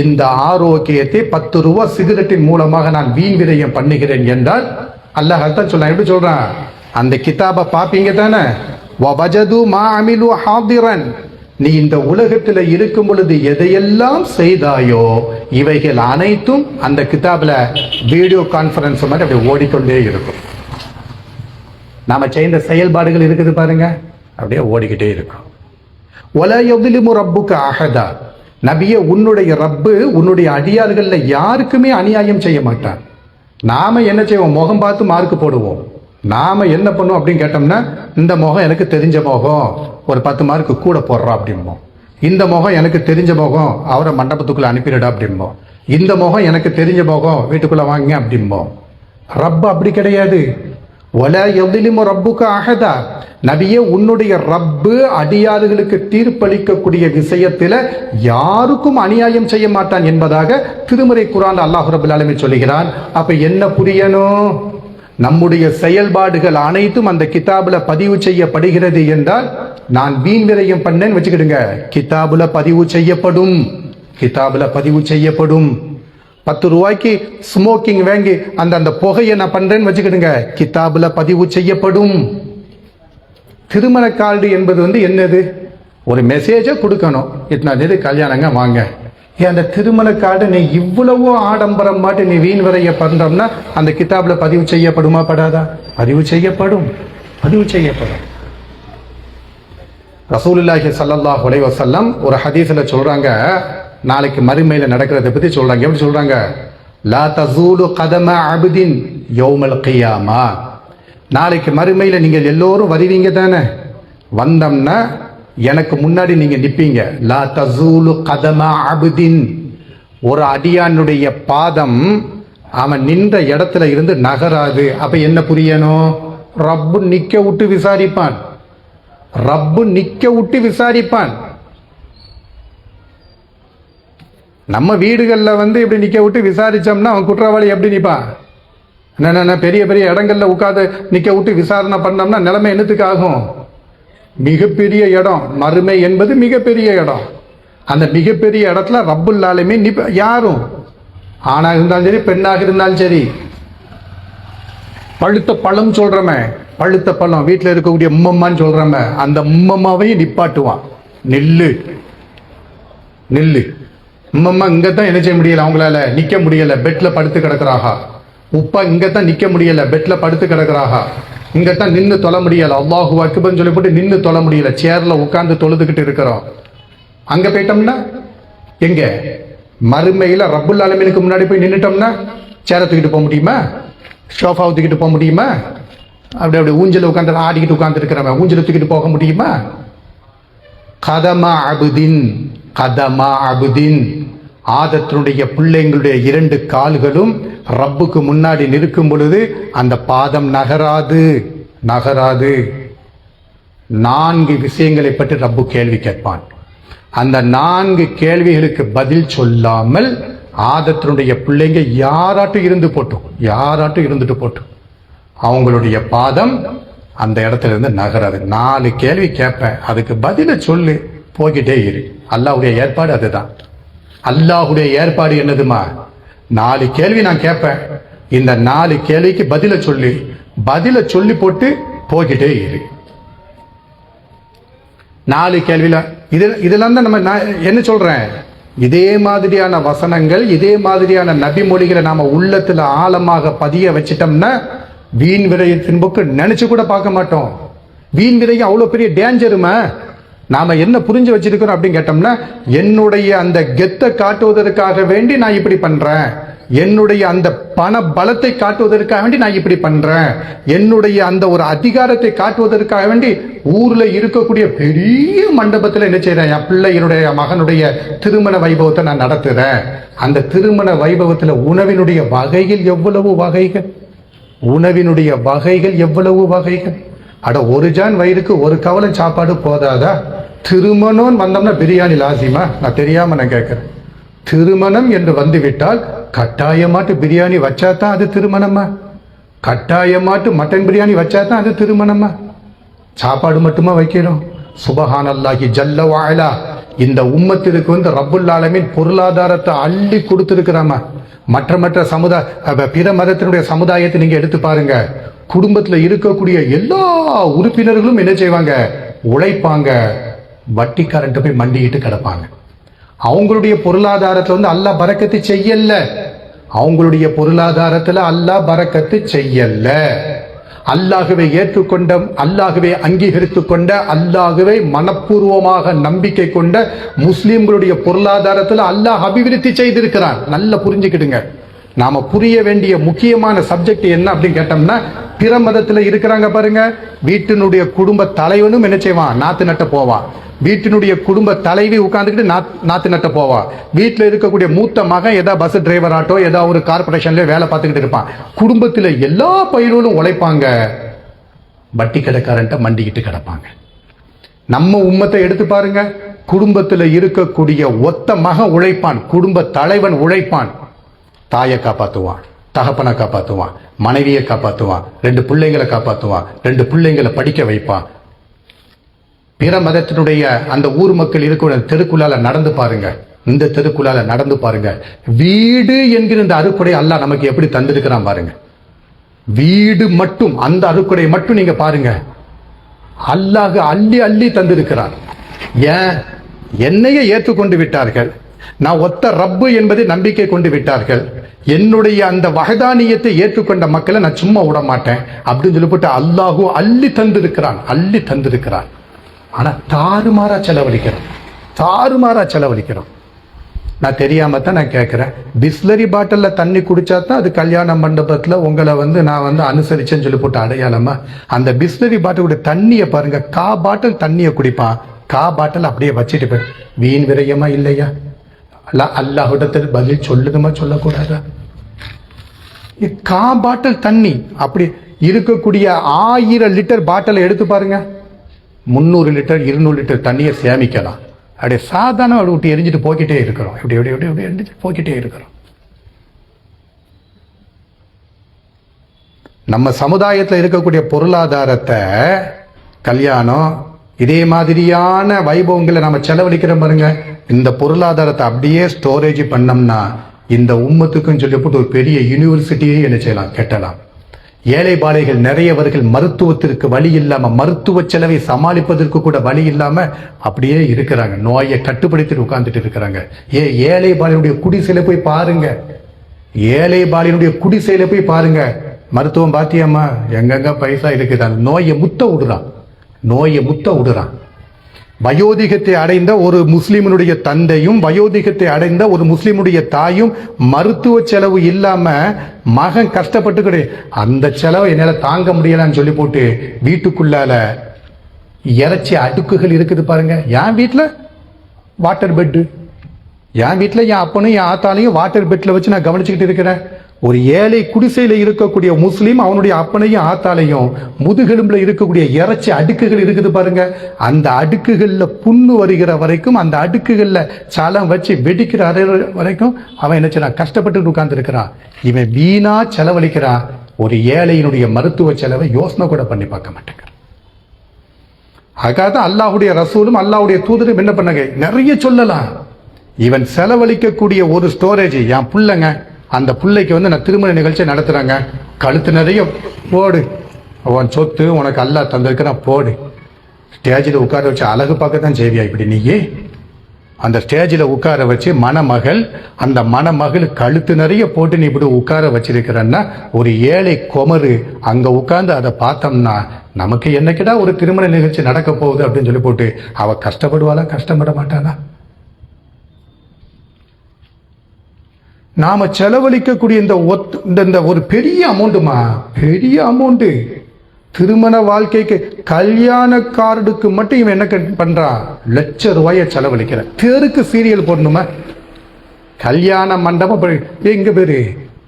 இந்த ஆரோக்கியத்தை 10 ரூபாய் சிகரெட்டின் மூலமாக நான் வீண் விரயம் பண்ணுகிறேன் என்றால் அல்லாஹ் தான் சொல்றான். எப்படி சொல்றான்? அந்த கிதாபை பாப்பீங்க தானே, வஜது மா அமிலு ஹாதிரன், நீ இந்த உலகத்தில் இருக்கும் பொழுது எதையெல்லாம் செய்தாயோ இவைகள் அனைத்தும் அந்த கிதாபில் வீடியோ கான்ஃபரன்ஸ் மாதிரி அப்படி ஓடிக்கொண்டே இருக்கும். நாம செய்த செயல்பாடுகள் இருக்குது பாருங்க, அப்படியே ஓடிக்கிட்டே இருக்கும். ஒலா யظلم ரப்புக அஹதா, நபியே உன்னுடைய ரப்பு உன்னுடைய அடியார்கள்ல யாருக்குமே அநியாயம் செய்ய மாட்டான். நாம என்ன செய்வோம்? முகம் பார்த்து மார்க் போடுவோம். நாம என்ன பண்ணுவோம் அப்படின்னு கேட்டோம்னா, இந்த முகம் எனக்கு தெரிஞ்ச முகம், ஒரு 10 மார்க்கு கூட போடுறா அப்படிம்போம். இந்த முகம் எனக்கு தெரிஞ்ச முகம், அவரை மண்டபத்துக்குள்ள அனுப்பிடுடா அப்படிம்போம். இந்த முகம் எனக்கு தெரிஞ்ச முகம், வீட்டுக்குள்ள வாங்க அப்படிம்போம். ரப்பு அப்படி கிடையாது. ஒலா யظلم ரப்புக அஹதா, நபியே உன்னுடைய ரப்பு அடியாறுகளுக்கு தீர்ப்பளிக்கக்கூடிய விஷயத்துல யாருக்கும் அநியாயம் செய்ய மாட்டான் என்பதாக திருமறை குர்ஆன்ல அல்லாஹ் ரப்பல் ஆலமீன் சொல்லுகிறான். அப்ப என்ன புரியணும்? நம்முடைய செயல்பாடுகள் அனைத்தும் அந்த கிதாபுல பதிவு செய்யப்படுகிறது என்றால், நான் வீண் விரயம் பண்ணேன்னு வச்சுக்கிடுங்க, கிதாபுல பதிவு செய்யப்படும். கிதாபுல பதிவு செய்யப்படும். 10 ரூபாய்க்கு ஸ்மோக்கிங் வாங்கி அந்த புகையை நான் பண்றேன்னு வச்சுக்கிடுங்க, கிதாபுல பதிவு செய்யப்படும். திருமண கார்டு என்பது என்னது? ஒரு மெசேஜை கொடுக்கணும், இத்தனை தேதி கல்யாணங்க வாங்க. அந்த திருமண கார்டு நீ இவ்வளவோ ஆடம்பரம் மாட்டு நீ வீண் விரைய பண்றோம்னா அந்த கிதாப்ல பதிவு செய்யப்படுமா படாதா? பதிவு செய்யப்படும், பதிவு செய்யப்படும். ரசூலுல்லாஹி ஸல்லல்லாஹு அலைஹி வஸல்லம் ஒரு ஹதீஸ்ல சொல்றாங்க, நாளைக்கு மறுமையில நடக்கிறத பத்தி சொல்றாங்க. எப்படி சொல்றாங்க? லா தஸூலு கதம அப்தின் யௌமல் கியாமா, நாளைக்கு மறுமையில நீங்கள் எல்லோரும் வருவீங்க தானே, வந்தோம்னா எனக்கு முன்னாடி நீங்க நிப்பீங்க. லா தஸூலு கதம அப்தின், ஒரு அடியானுடைய பாதம் அவன் நின்ற இடத்துல இருந்து நகராது. அப்ப என்ன புரியணும்? ரப்பு நிக்க விட்டு விசாரிப்பான். ரப்பு நிக்க விட்டு விசாரிப்பான். நம்ம வீடுகள்ல இப்படி நிக்க விட்டு விசாரிச்சோம்னா அவன் குற்றவாளி எப்படி நிப்பான்? என்ன பெரிய பெரிய இடங்கள்ல உட்காந்து நிக்க விட்டு விசாரணை பண்ணோம்னா நிலைமை என்னத்துக்கு ஆகும்? மிகப்பெரிய இடம், மறுமை என்பது மிகப்பெரிய இடம். அந்த மிகப்பெரிய இடத்துல ரப்புல் ஆலமீன் யாரும், ஆணாக இருந்தாலும் சரி பெண்ணாக இருந்தாலும் சரி, பழுத்த பழம் சொல்றமே, பழுத்த பழம் வீட்டில் இருக்கக்கூடிய உம்மம்மான்னு சொல்றமே, அந்த உம்மம்மாவையும் நிப்பாட்டுவான். நெல்லு நெல்லு உம்மம்மா இங்கத்தான் என்ன செய்ய முடியல, அவங்களால நிக்க முடியல, பெட்ல படுத்து கிடக்குறாகா. உப்பா இங்கத்தான் நிக்க முடியல, பெட்ல படுத்து கிடக்குறாகா. இங்கத்தான் நின்று தொழ முடியல, அல்லாஹு அக்பர்னு சொல்லி போட்டு நின்று தொழ முடியல, சேர்ல உட்கார்ந்து தொழுதுகிட்டு இருக்கிறோம். அங்க போயிட்டோம்னா எங்க? மறுமையில ரப்புல் ஆலமீனுக்கு முன்னாடி போய் நின்றுட்டோம்னா சேரை தூக்கிட்டு போக முடியுமா? ஷோஃபாவை தூக்கிட்டு போக முடியுமா? அப்படி அப்படி ஊஞ்சல உட்காந்து ஆடிக்கிட்டு உட்கார்ந்து இருக்கிறவன் ஊஞ்சல தூக்கிட்டு போக முடியுமா? கதமா அபுதின், கதமா அபுதின், ஆதத்தினுடைய பிள்ளைங்களுடைய 2 கால்களும் ரப்புக்கு முன்னாடி நிற்கும் பொழுது அந்த பாதம் நகராது, நகராது. 4 விஷயங்களை பற்றி ரப்பு கேள்வி கேட்பான். அந்த 4 கேள்விகளுக்கு பதில் சொல்லாமல் ஆதத்தினுடைய பிள்ளைங்க யாராட்டும் இருந்து போட்டும், யாராட்டும் இருந்துட்டு போட்டும், அவங்களுடைய பாதம் அந்த இடத்துல இருந்து நகராது. 4 கேள்வி கேட்பேன், அதுக்கு பதில சொல்லு, போய்கிட்டே இரு. அல்லாஹ்வுடைய ஏற்பாடு அதுதான். அல்லாஹ்வுடைய ஏற்பாடு என்னதுமா? 4 கேள்வி நான் கேட்பேன், இந்த 4 கேள்விக்கு பதில சொல்லி, பதில சொல்லி போட்டு போய்கிட்டே இரு. 4 கேள்வியில இதெல்லாம் தான் நம்ம என்ன சொல்றேன், இதே மாதிரியான வசனங்கள், இதே மாதிரியான நபி மொழிகளை நாம உள்ளத்துல ஆழமாக பதிய வச்சிட்டோம்னா வீண் விரயத்தின் போக்கு நினைச்சு கூட பார்க்க மாட்டோம். வீண் விரயம் அவ்வளவு பெரிய டேஞ்சருமா? நாம என்ன புரிஞ்சு வச்சிருக்கிறோம் அப்படின்னு கேட்டோம்னா, என்னுடைய அந்த கெத்தை காட்டுவதற்காக வேண்டி நான் இப்படி பண்றேன், என்னுடைய அந்த பண பலத்தை காட்டுவதற்காக வேண்டி நான் இப்படி பண்றேன், என்னுடைய அந்த ஒரு அதிகாரத்தை காட்டுவதற்காக வேண்டி ஊர்ல இருக்கக்கூடிய பெரிய மண்டபத்தில் என்ன செய்யறேன், என் பிள்ளையினுடைய மகனுடைய திருமண வைபவத்தை நான் நடத்துறேன். அந்த திருமண வைபவத்தில் உணவினுடைய வகைகள் எவ்வளவு வகைகள், உணவினுடைய வகைகள் எவ்வளவு வகைகள். அட ஒரு ஜான் வயிறுக்கு ஒரு கவலம் சாப்பாடு போதாதா? திருமணம் வந்தோம்னா பிரியாணி லாசிமா? நான் தெரியாம நான் கேட்கிறேன். திருமணம் என்று வந்துவிட்டால் கட்டாயமாட்டு பிரியாணி வச்சாதான் அது திருமணமா? கட்டாயமாட்டு மட்டன் பிரியாணி வச்சாதான் அது திருமணமா? சாப்பாடு மட்டுமா வைக்கிறோம்? சுபஹானல்லாஹி ஜல்ல வஅலா, இந்த உம்மத்திற்கு வந்து ரப்புல் ஆலமீன் பொருளாதாரத்தை அள்ளி கொடுத்திருக்கிறாமா. மற்ற பிற மதத்தினுடைய சமுதாயத்தை நீங்க எடுத்து பாருங்க. குடும்பத்தில் இருக்கக்கூடிய எல்லா உறுப்பினர்களும் என்ன செய்வாங்க, உழைப்பாங்க. வட்டிக்காரன்ட்டு போய் மண்டிக்கிட்டு கிடப்பாங்க. அவங்களுடைய பொருளாதாரத்தில் வந்து அல்லாஹ் பரக்கத்து செய்யல, அவங்களுடைய பொருளாதாரத்தில் அல்லாஹ் பரக்கத்து செய்யல. அல்லாஹ்வை ஏற்றுக்கொண்ட, அல்லாஹ்வை அங்கீகரித்து கொண்ட, அல்லாஹ்வை மனப்பூர்வமாக நம்பிக்கை கொண்ட முஸ்லிம்களுடைய பொருளாதாரத்தில் அல்லாஹ் அபிவிருத்தி செய்திருக்கிறான். நல்லா புரிஞ்சுக்கிடுங்க. நாம புரிய வேண்டிய முக்கியமான சப்ஜெக்ட் என்ன அப்படின்னு கேட்டோம்னா, பிற மதத்தில் இருக்கிறாங்க பாருங்க, வீட்டினுடைய குடும்ப தலைவனும் என்ன செய்வான், நாத்து நட்ட போவான். வீட்டினுடைய குடும்ப தலைவி உட்கார்ந்துக்கிட்டு நாத்து நட்ட போவா. வீட்டில் இருக்கக்கூடிய மூத்த மகன் ஏதாவது பஸ் டிரைவர் ஆட்டோ ஏதாவது ஒரு கார்பரேஷன்ல வேலை பார்த்துக்கிட்டு இருப்பான். குடும்பத்தில் எல்லா பயிர்களும் உழைப்பாங்க. வட்டி கடைக்காரன்ட்ட மண்டிக்கிட்டு கிடப்பாங்க. நம்ம உம்மத்தை எடுத்து பாருங்க. குடும்பத்தில் இருக்கக்கூடிய ஒத்த மகன் உழைப்பான், குடும்ப தலைவன் உழைப்பான். தாயை காப்பாற்றுவான், தகப்பனை காப்பாற்றுவான், மனைவியை காப்பாற்றுவான், 2 பிள்ளைங்களை காப்பாற்றுவான், 2 பிள்ளைங்களை படிக்க வைப்பான். பிற மதத்தினுடைய அந்த ஊர் மக்கள் இருக்கிற தெருக்குள்ளால நடந்து பாருங்க, இந்த தெருக்குள்ளால நடந்து பாருங்க. வீடு என்கிற இந்த அறுக்குடை அல்லாஹ் நமக்கு எப்படி தந்திருக்கிறான் பாருங்க. வீடு மட்டும், அந்த அறுக்குடை மட்டும் நீங்க பாருங்க, அல்லாஹ் அள்ளி அள்ளி தந்திருக்கிறான். ஏன்? என்னையே ஏற்றுக்கொண்டு விட்டார்கள், நான் ஒத்த ரப்பு என்பதை நம்பிக்கை கொண்டு விட்டார்கள். என்னுடைய அந்த வஹதானியத்தை ஏற்றுக்கொண்ட மக்களை நான் சும்மா விட மாட்டேன் அப்படின்னு சொல்லிவிட்டு அல்லாஹு அள்ளி தந்திருக்கிறான், அள்ளி தந்திருக்கிறான். ஆனா தாறுமாறா செலவழிக்கிறோம், தாறுமாறா செலவழிக்கிறோம். நான் தெரியாம தான் நான் கேட்கிறேன். பிஸ்லரி பாட்டில்ல தண்ணி குடிச்சா தான் அது கல்யாண மண்டபத்துல உங்களை வந்து நான் வந்து அனுசரிச்சேன்னு சொல்லி போட்டு அடையாளமா? அந்த பிஸ்லரி பாட்டிலுடைய தண்ணியை பாருங்க, கா பாட்டில் தண்ணியை குடிப்பான், கா பாட்டில் அப்படியே வச்சுட்டு போய் வீண் விரயமா இல்லையா? அல்லாஹ்விடத்தில் பதில் சொல்லுதுமா சொல்லக்கூடாதா? கா பாட்டில் தண்ணி அப்படி இருக்கக்கூடிய 1000 லிட்டர் பாட்டிலை எடுத்து பாருங்க, 300 லிட்டர் 200 லிட்டர் தண்ணியை சேமிக்கலாம். அப்படியே சாதாரண விட்டு எரிஞ்சிட்டு போய்கிட்டே இருக்கிறோம், இப்படி எப்படி எப்படி எப்படி எரிஞ்சிட்டு போய்கிட்டே இருக்கிறோம். நம்ம சமுதாயத்தில் இருக்கக்கூடிய பொருளாதாரத்தை கல்யாணம் இதே மாதிரியான வைபவங்களை நம்ம செலவழிக்கிறோம் பாருங்க. இந்த பொருளாதாரத்தை அப்படியே ஸ்டோரேஜ் பண்ணோம்னா இந்த உம்மத்துக்குன்னு சொல்லி போட்டு ஒரு பெரிய யூனிவர்சிட்டியே என்ன செய்யலாம், கட்டலாம். ஏழை பாலைகள் நிறையவர்கள் மருத்துவத்திற்கு வழி இல்லாம, மருத்துவ செலவை சமாளிப்பதற்கு கூட வழி இல்லாம அப்படியே இருக்கிறாங்க, நோயை கட்டுப்படுத்திட்டு உட்கார்ந்துட்டு இருக்கிறாங்க. ஏழை பாலையினுடைய குடிசையில போய் பாருங்க, ஏழை பாலையினுடைய குடிசையில போய் பாருங்க. மருத்துவம் பாத்தியம்மா, எங்கெங்க பைசா இருக்குது, அந்த நோயை முத்த விடுறான், நோயை முத்த விடுறான். வயோதிகத்தை அடைந்த ஒரு முஸ்லிமுடைய தந்தையும் வயோதிகத்தை அடைந்த ஒரு முஸ்லிமுடைய தாயும் மருத்துவ செலவு இல்லாம மகன் கஷ்டப்பட்டு அந்த செலவை என்னால தாங்க முடியலன்னு சொல்லி போட்டு வீட்டுக்குள்ளால இறைச்சி அடுக்குகள் இருக்குது பாருங்க. என் வீட்டுல வாட்டர் பெட்டு, என் வீட்டுல என் அப்பனும் என் ஆத்தாலையும் வாட்டர் பெட்ல வச்சு நான் கவனிச்சுக்கிட்டு இருக்கிறேன். ஒரு ஏழை குடிசையில இருக்கக்கூடிய முஸ்லீம் அவனுடைய அப்பனையும் ஆத்தாலையும் முதுகெலும்புல இருக்கக்கூடிய இறைச்சி அடுக்குகள் இருக்குது பாருங்க. அந்த அடுக்குகள்ல புண்ணு வருகிற வரைக்கும், அந்த அடுக்குகள்ல சலம் வச்சு வெடிக்கிற வரைக்கும் அவன் என்ன செய்யறான், கஷ்டப்பட்டு உட்கார்ந்து இருக்கிறான். இவன் வீணா செலவழிக்கிறான். ஒரு ஏழையினுடைய மருத்துவ செலவை யோசனை கூட பண்ணி பார்க்க மாட்டேங்க. அதுக்காக தான் அல்லாஹ்வுடைய ரசூலும் அல்லாஹ்வுடைய தூதரும் என்ன பண்ணாங்க, நிறைய சொல்லலாம். இவன் செலவழிக்கக்கூடிய ஒரு ஸ்டோரேஜ் என் புள்ளைங்க, அந்த பிள்ளைக்கு வந்து நான் திருமண நிகழ்ச்சியை நடத்துறாங்க, கழுத்து நிறைய போடு, அவன் சொத்து உனக்கு அல்லாஹ் தந்திருக்கிறான் போடு, ஸ்டேஜில் உட்கார வச்சு அழகு பார்க்க தான் செய்வியா இப்படி நீயே? அந்த ஸ்டேஜில் உட்கார வச்சு மணமகள், அந்த மணமகள் கழுத்து நிறைய போட்டு நீ இப்படி உட்கார வச்சிருக்கிறன்னா ஒரு ஏழை குமரு அங்கே உட்கார்ந்து அதை பார்த்தோம்னா நமக்கு என்னைக்கிடா ஒரு திருமண நிகழ்ச்சி நடக்க போகுது அப்படின்னு சொல்லி போட்டு அவ கஷ்டப்படுவாளா, கஷ்டப்பட மாட்டாளா? நாம செலவழிக்கக்கூடிய இந்த ஒரு பெரிய அமௌண்ட்டுமா, பெரிய அமௌண்ட். திருமண வாழ்க்கைக்கு கல்யாண கார்டுக்கு மட்டும் இவன் என்ன பண்றான், லட்ச ரூபாயை செலவழிக்கிற. தெருக்கு சீரியல் போடணுமா? கல்யாண மண்டபம் எங்க பேரு?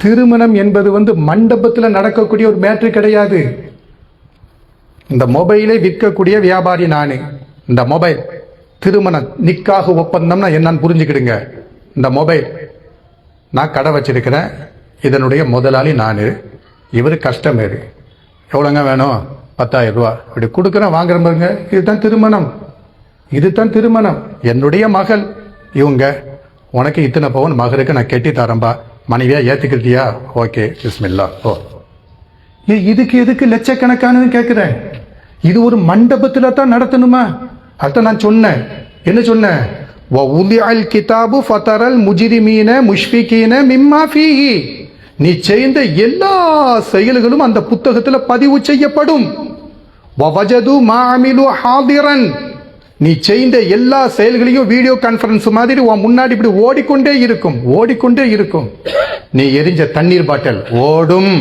திருமணம் என்பது மண்டபத்தில் நடக்கக்கூடிய ஒரு மேட்ரு கிடையாது. இந்த மொபைலை விற்கக்கூடிய வியாபாரி நானு. இந்த மொபைல் திருமணம் நிக்காக ஒப்பந்தம்னா என்னன்னு புரிஞ்சுக்கிடுங்க. இந்த மொபைல் நான் கடை வச்சிருக்கிறேன், இதனுடைய முதலாளி நான், இவர் கஸ்டமர். எவ்வளோங்க வேணும்? 10,000 ரூபா. இப்படி கொடுக்குறேன், வாங்குற பாருங்க. இதுதான் திருமணம், இதுதான் திருமணம். என்னுடைய மகள் இவங்க, உனக்கு இத்தனை பவுன் மகளுக்கு நான் கெட்டி தரம்பா, மனைவியா ஏற்றுக்கிட்டியா? ஓகே, பிஸ்மில்லா. ஓ, இதுக்கு எதுக்கு லட்சக்கணக்கானது கேட்குறேன்? இது ஒரு மண்டபத்தில் தான் நடத்தணுமா? அதான் நான் சொன்னேன். என்ன சொன்னேன்? கிதாபு ஃபதரல் முஜ்ரிமீன முஷ்ஃபிகீன மிம்மா ஃபீஹி. நீ செய்த எல்லா செயல்களும் அந்த புத்தகத்தில் பதிவு செய்யப்படும். வவஜது மா அமிலு ஹாதிரன். நீ செய்த எல்லா செயல்களையும் வீடியோ கான்ஃபரன்ஸ் மாதிரி உன் முன்னாடி இப்படி ஓடிக்கொண்டே இருக்கும், ஓடிக்கொண்டே இருக்கும். நீ எரிஞ்ச தண்ணீர் பாட்டில் ஓடும்.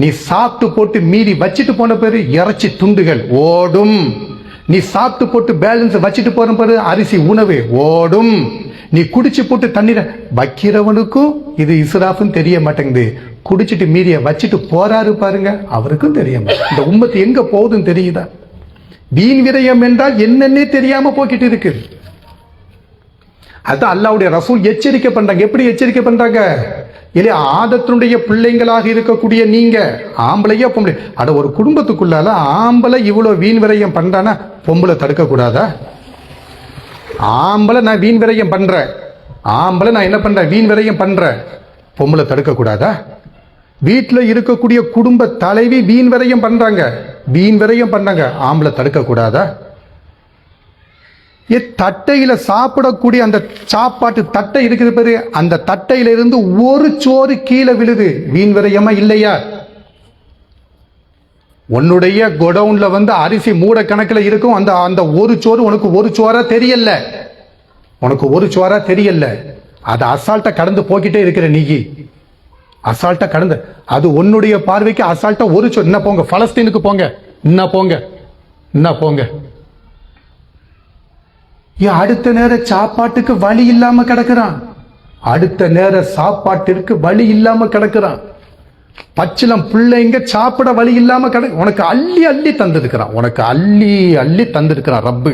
நீ சாப்பிட்டு போட்டு மீறி வச்சுட்டு போன பேரு இறைச்சி துண்டுகள் ஓடும். நீ சாப்பிட்டு போட்டு பேலன்ஸ் வச்சுட்டு போற பாரு அரிசி உணவு ஓடும். நீ குடிச்சு போட்டு தண்ணீரை வைக்கிறவனுக்கும் இது இஸ்ராஃப்னு தெரிய மாட்டேங்குது. குடிச்சிட்டு மீறிய வச்சுட்டு போறாரு பாருங்க, அவருக்கும் தெரிய மாட்டேங்குது. இந்த உம்மத்து எங்க போகுதுன்னு தெரியுதா? வீண் விரயம் என்றால் என்னன்னே தெரியாம போக்கிட்டு இருக்கு. அதான் அல்லாஹ்வுடைய ரசூல் எச்சரிக்கை பண்றாங்க. எப்படி எச்சரிக்கை பண்றாங்க? இல்லையா, ஆதத்தினுடைய பிள்ளைங்களாக இருக்கக்கூடிய நீங்க ஆம்பளையா பொம்பளை, அட ஒரு குடும்பத்துக்குள்ளால ஆம்பளை இவ்வளவு வீண் விரயம் பண்றானா பொம்பளை தடுக்க கூடாதா? ஆம்பளை நான் வீண் விரயம் பண்றேன், ஆம்பளை நான் என்ன பண்றேன், வீண் விரயம் பண்றேன், பொம்பளை தடுக்க கூடாதா? வீட்டில் இருக்கக்கூடிய குடும்ப தலைவி வீண் விரயம் பண்றாங்க, வீண் விரயம் பண்றாங்க, ஆம்பளை தடுக்க கூடாதா? தட்டையில சாப்பிடக்கூடிய அந்த சாப்பாட்டு தட்டை இருக்குது பாரு, அந்த தட்டையில இருந்து ஒரு சோறு கீழே விழுது, வீண் விரயமா இல்லையா? உன்னுடைய கோடவுன்ல அரிசி மூட கணக்கில் இருக்கும், அந்த அந்த ஒரு சோறு உனக்கு ஒரு சோறா தெரியல, உனக்கு ஒரு சோறா தெரியல. அதை அசால்ட்டா கடந்து போக்கிட்டே இருக்கிற நீ, அசால்ட்டா கடந்து, அது உன்னுடைய பார்வைக்கு அசால்ட்டா ஒரு சோறு. என்ன போங்க பலஸ்தீனுக்கு போங்க, என்ன போங்க, என்ன போங்க. அடுத்த நேர சாப்பாட்டுக்கு வழி இல்லாம கிடக்குறான், அடுத்த நேர சாப்பாட்டிற்கு வழி இல்லாம கிடக்குறான். பச்சிலம் பிள்ளைங்க சாப்பிட வழி இல்லாம உனக்கு அள்ளி அள்ளி தந்திருக்கிறான், உனக்கு அள்ளி அள்ளி தந்திருக்கிறான் ரப்பு.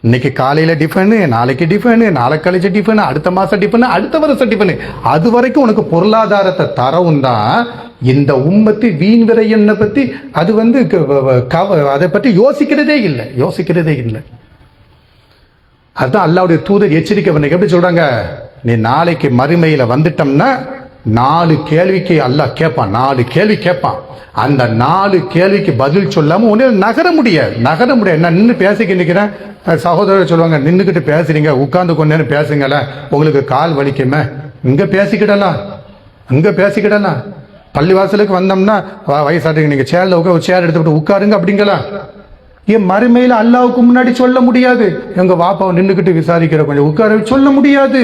இன்னைக்கு காலையில டிஃபனு, நாளைக்கு டிஃபனு, நாளை கழிச்ச டிஃபனு, அடுத்த மாசம் டிஃபனு, அடுத்த வருஷம் டிஃபனு. அது வரைக்கும் உனக்கு பொருளாதாரத்தை தரவும் தான் இந்த உம்மத்து வீண் விரயனை பத்தி அது அதை பற்றி யோசிக்கிறதே இல்லை, யோசிக்கிறதே இல்லை. அதுதான் அல்லாஹ்வுடைய தூதர் எச்சரிக்கை பண்ணி எப்படி சொல்றாங்க, நீ நாளைக்கு மறுமையில வந்துட்டோம்னா 4 கேள்விக்கு அல்லாஹ் கேட்பான், 4 கேள்வி கேட்பான். அந்த 4 கேள்விக்கு பதில் சொல்லாம ஒண்ணு நகர முடியாது, நகர முடியாது. நான் நின்று பேசிக்க நிற்கிறேன், சகோதரர் சொல்லுவாங்க நின்றுக்கிட்டு பேசுறீங்க, உட்கார்ந்து கொஞ்ச நேரம் பேசுங்களேன், உங்களுக்கு கால் வலிக்குமே. இங்க பேசிக்கிடலாம், இங்க பேசிக்கிடலாம். பள்ளிவாசலுக்கு வந்தோம்னா வயசாட்டுங்க, நீங்க சேர்ல சேர் எடுத்துக்கிட்டு உட்காருங்க அப்படிங்களா? ஏன் மறுமையில அல்லாவுக்கு முன்னாடி சொல்ல முடியாது, எங்க வாப்பாவை நின்றுக்கிட்டு விசாரிக்கிற கொஞ்சம் உட்கார சொல்ல முடியாது.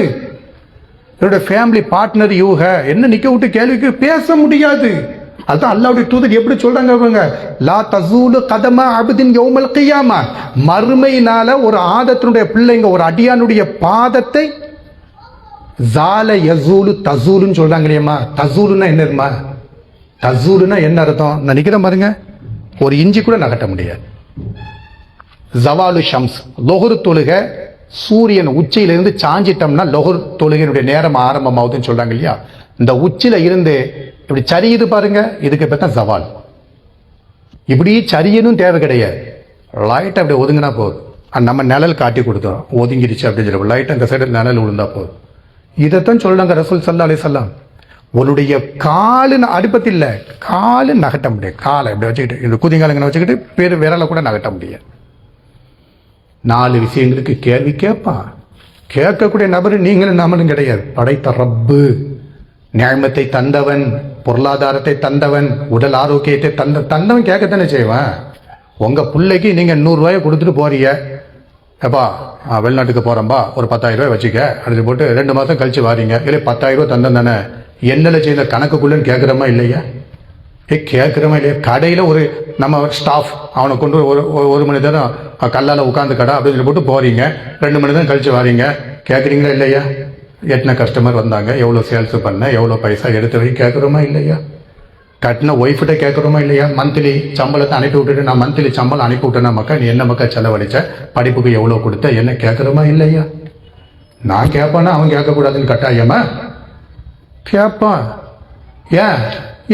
என்னோட ஃபேமிலி பார்ட்னர் யூக என்ன நிக்க விட்டு கேள்விக்கு பேச முடியாது. அதுதான் அல்லாஹ்வுடைய தூதர் எப்படி சொல்றாங்க, லா தஸூலு கதமா அப்தின் யௌமல் கியாமா. மறுமையினால ஒரு ஆதத்தினுடைய பிள்ளைங்க ஒரு அடியானுடைய பாதத்தை ஜால யஸூலு தஸூலுன்னு சொல்றாங்க இல்லையம்மா. தஸூலுன்னா என்னதுமா? தஸூலுன்னா என்ன அர்த்தம்? நான் நிக்கிறேன் பாருங்க, ஒரு இஞ்சி கூட நகட்ட முடியாது. ஜவாலு ஷம்ஸ், லொஹர் தொழுகை, சூரியன் உச்சியிலிருந்து சாஞ்சிட்டோம்னா லொஹர் தொழுகையினுடைய நேரம் ஆரம்பமாகுதுன்னு சொல்றாங்க இல்லையா. இந்த உச்சியில இருந்து இப்படி சரியுது பாருங்க, இதுக்கு பேர் தான் ஜவால். இப்படி சரியனும் தேவை கிடையாது, லைட் அப்படி ஒதுங்கினா போதும். நம்ம நிழல் காட்டி கொடுத்தோம், ஒதுங்கிடுச்சு அப்படின்னு சொல்லி லைட் அந்த சைடு நிழல் விழுந்தா போதும். இதைத்தான் சொல்றாங்க ரசூல் ஸல்லல்லாஹு அலைஹி வஸல்லம். உன்னுடைய காலு அடுப்பத்தில் காலு நகட்ட முடியாது, காலை இப்படி வச்சுக்கிட்டு இந்த குதிங்காலங்களை வச்சுக்கிட்டு விரலை கூட நகட்ட முடியாது. 4 விஷயங்களுக்கு கேள்வி கேட்பான். கேட்கக்கூடிய நபர் நீங்களும் நாமளும் கிடையாது. படைத்த ரப்பு, நியாயத்தை தந்தவன், பொருளாதாரத்தை தந்தவன், உடல் ஆரோக்கியத்தை தந்தவன் கேட்கத்தானே செய்வான். உங்கள் பிள்ளைக்கு நீங்கள் 100 ரூபாயை கொடுத்துட்டு போறீங்க. எப்பா வெளிநாட்டுக்கு போகிறோம்பா, ஒரு 10,000 ரூபாய் வச்சுக்க, அடுத்து போட்டு 2 மாதம் கழிச்சு வாரீங்க, இல்லை 10,000 ரூபாய் தந்தம் தானே, என்னில் செய்த கணக்குக்குள்ளேன்னு கேட்குறமா இல்லையா? கேட்குறமா இல்லையா? கடையில் ஒரு நம்ம ஸ்டாஃப் அவனை கொண்டு ஒரு மணி நேரம் கல்லால் உட்காந்து கடை அப்படின்னு சொல்லி போட்டு போகிறீங்க, 2 மணி நேரம் கழிச்சு வாரீங்க, கேட்குறீங்களா இல்லையா? எத்தனை கஸ்டமர் வந்தாங்க, எவ்வளோ சேல்ஸ் பண்ண, எவ்வளோ பைசா எடுத்து வை, கேட்குறோமா இல்லையா? கட்டின ஒய்ஃப்கிட்ட கேட்குறோமா இல்லையா? மந்த்லி சம்பளத்தை அனுப்பி விட்டுட்டு, நான் மந்த்லி சம்பளம் அனுப்பி விட்டேன்னா மக்கா நீ என்ன மக்கா செலவழிச்ச, படிப்புக்கு எவ்வளோ கொடுத்த, என்ன கேட்குறோமா இல்லையா? நான் கேட்பானா அவன் கேட்கக்கூடாதுன்னு கட்டாயமா? கேட்பான். ஏன்?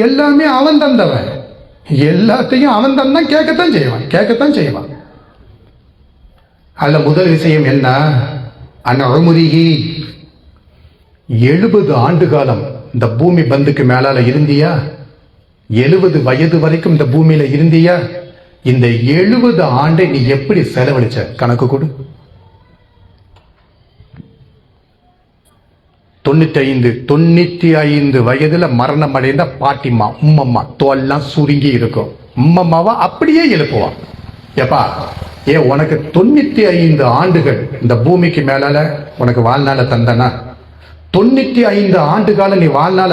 எல்லாமே அவன் தந்தவன், எல்லாத்தையும் அவன் தந்தான், கேட்கத்தான் செய்வான். அதுல முதல் விஷயம் என்ன? அன்உமுரிஹி, 70 ஆண்டு காலம் இந்த பூமி பந்துக்கு மேலால இருந்தியா? 70 வயது வரைக்கும் இந்த பூமியில இருந்தியா? இந்த 70 ஆண்டை நீ எப்படி செலவழிச்ச கணக்கு கொடு. 95 வயதுல மரணம் அடைந்த பாட்டிமா, உம்மம்மா தோல்லாம் சுருங்கி இருக்கும். உம்மம்மாவா அப்படியே எழுப்புவான். எப்பா உனக்கு 95 ஆண்டுகள் இந்த பூமிக்கு மேலால உனக்கு வாழ்நாள தந்தனா? 95 ஆண்டு காலம் நீ வாழ்நாள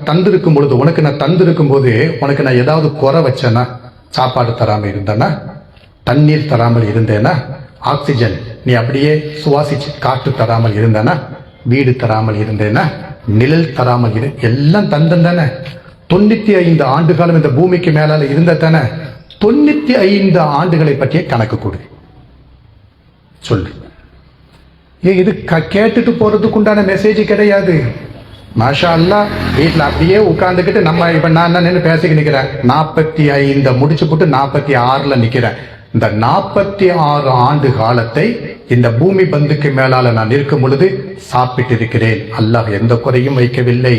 தந்திருக்கும் பொழுது, உனக்கு நான் தந்திருக்கும் போது உனக்கு நான் ஏதாவது குறை வச்சேனா? சாப்பாடு தராமல் இருந்தேனா? தண்ணீர் தராமல் இருந்தேனா? ஆக்சிஜன் நீ அப்படியே சுவாசிச்சு காற்று தராமல் இருந்தேனா? வீடு தராமல் இருந்தேனா? நிழல் தராமல் எல்லாம் தந்தன் தானே. 95 ஆண்டு காலம் இந்த பூமிக்கு மேலால இருந்த தானே. 95 ஆண்டுகளை பற்றிய கணக்கு கொடு, சொல்லு. இது கேட்டுட்டு போறதுக்கு உண்டான மெசேஜ் கிடையாது. மாஷா அல்லா, வீட்டில் அப்படியே உட்கார்ந்துக்கிட்டு நம்ம இப்ப நான் என்ன பேசிக்க நிக்கிறேன், 45 முடிச்சு போட்டு 46ல நிக்கிறேன். இந்த 46 ஆண்டு காலத்தை இந்த பூமி பந்துக்கு மேலால நான் இருக்கும் பொழுது சாப்பிட்டு இருக்கிறேன், அல்லாஹ் எந்த குறையும் வைக்கவில்லை.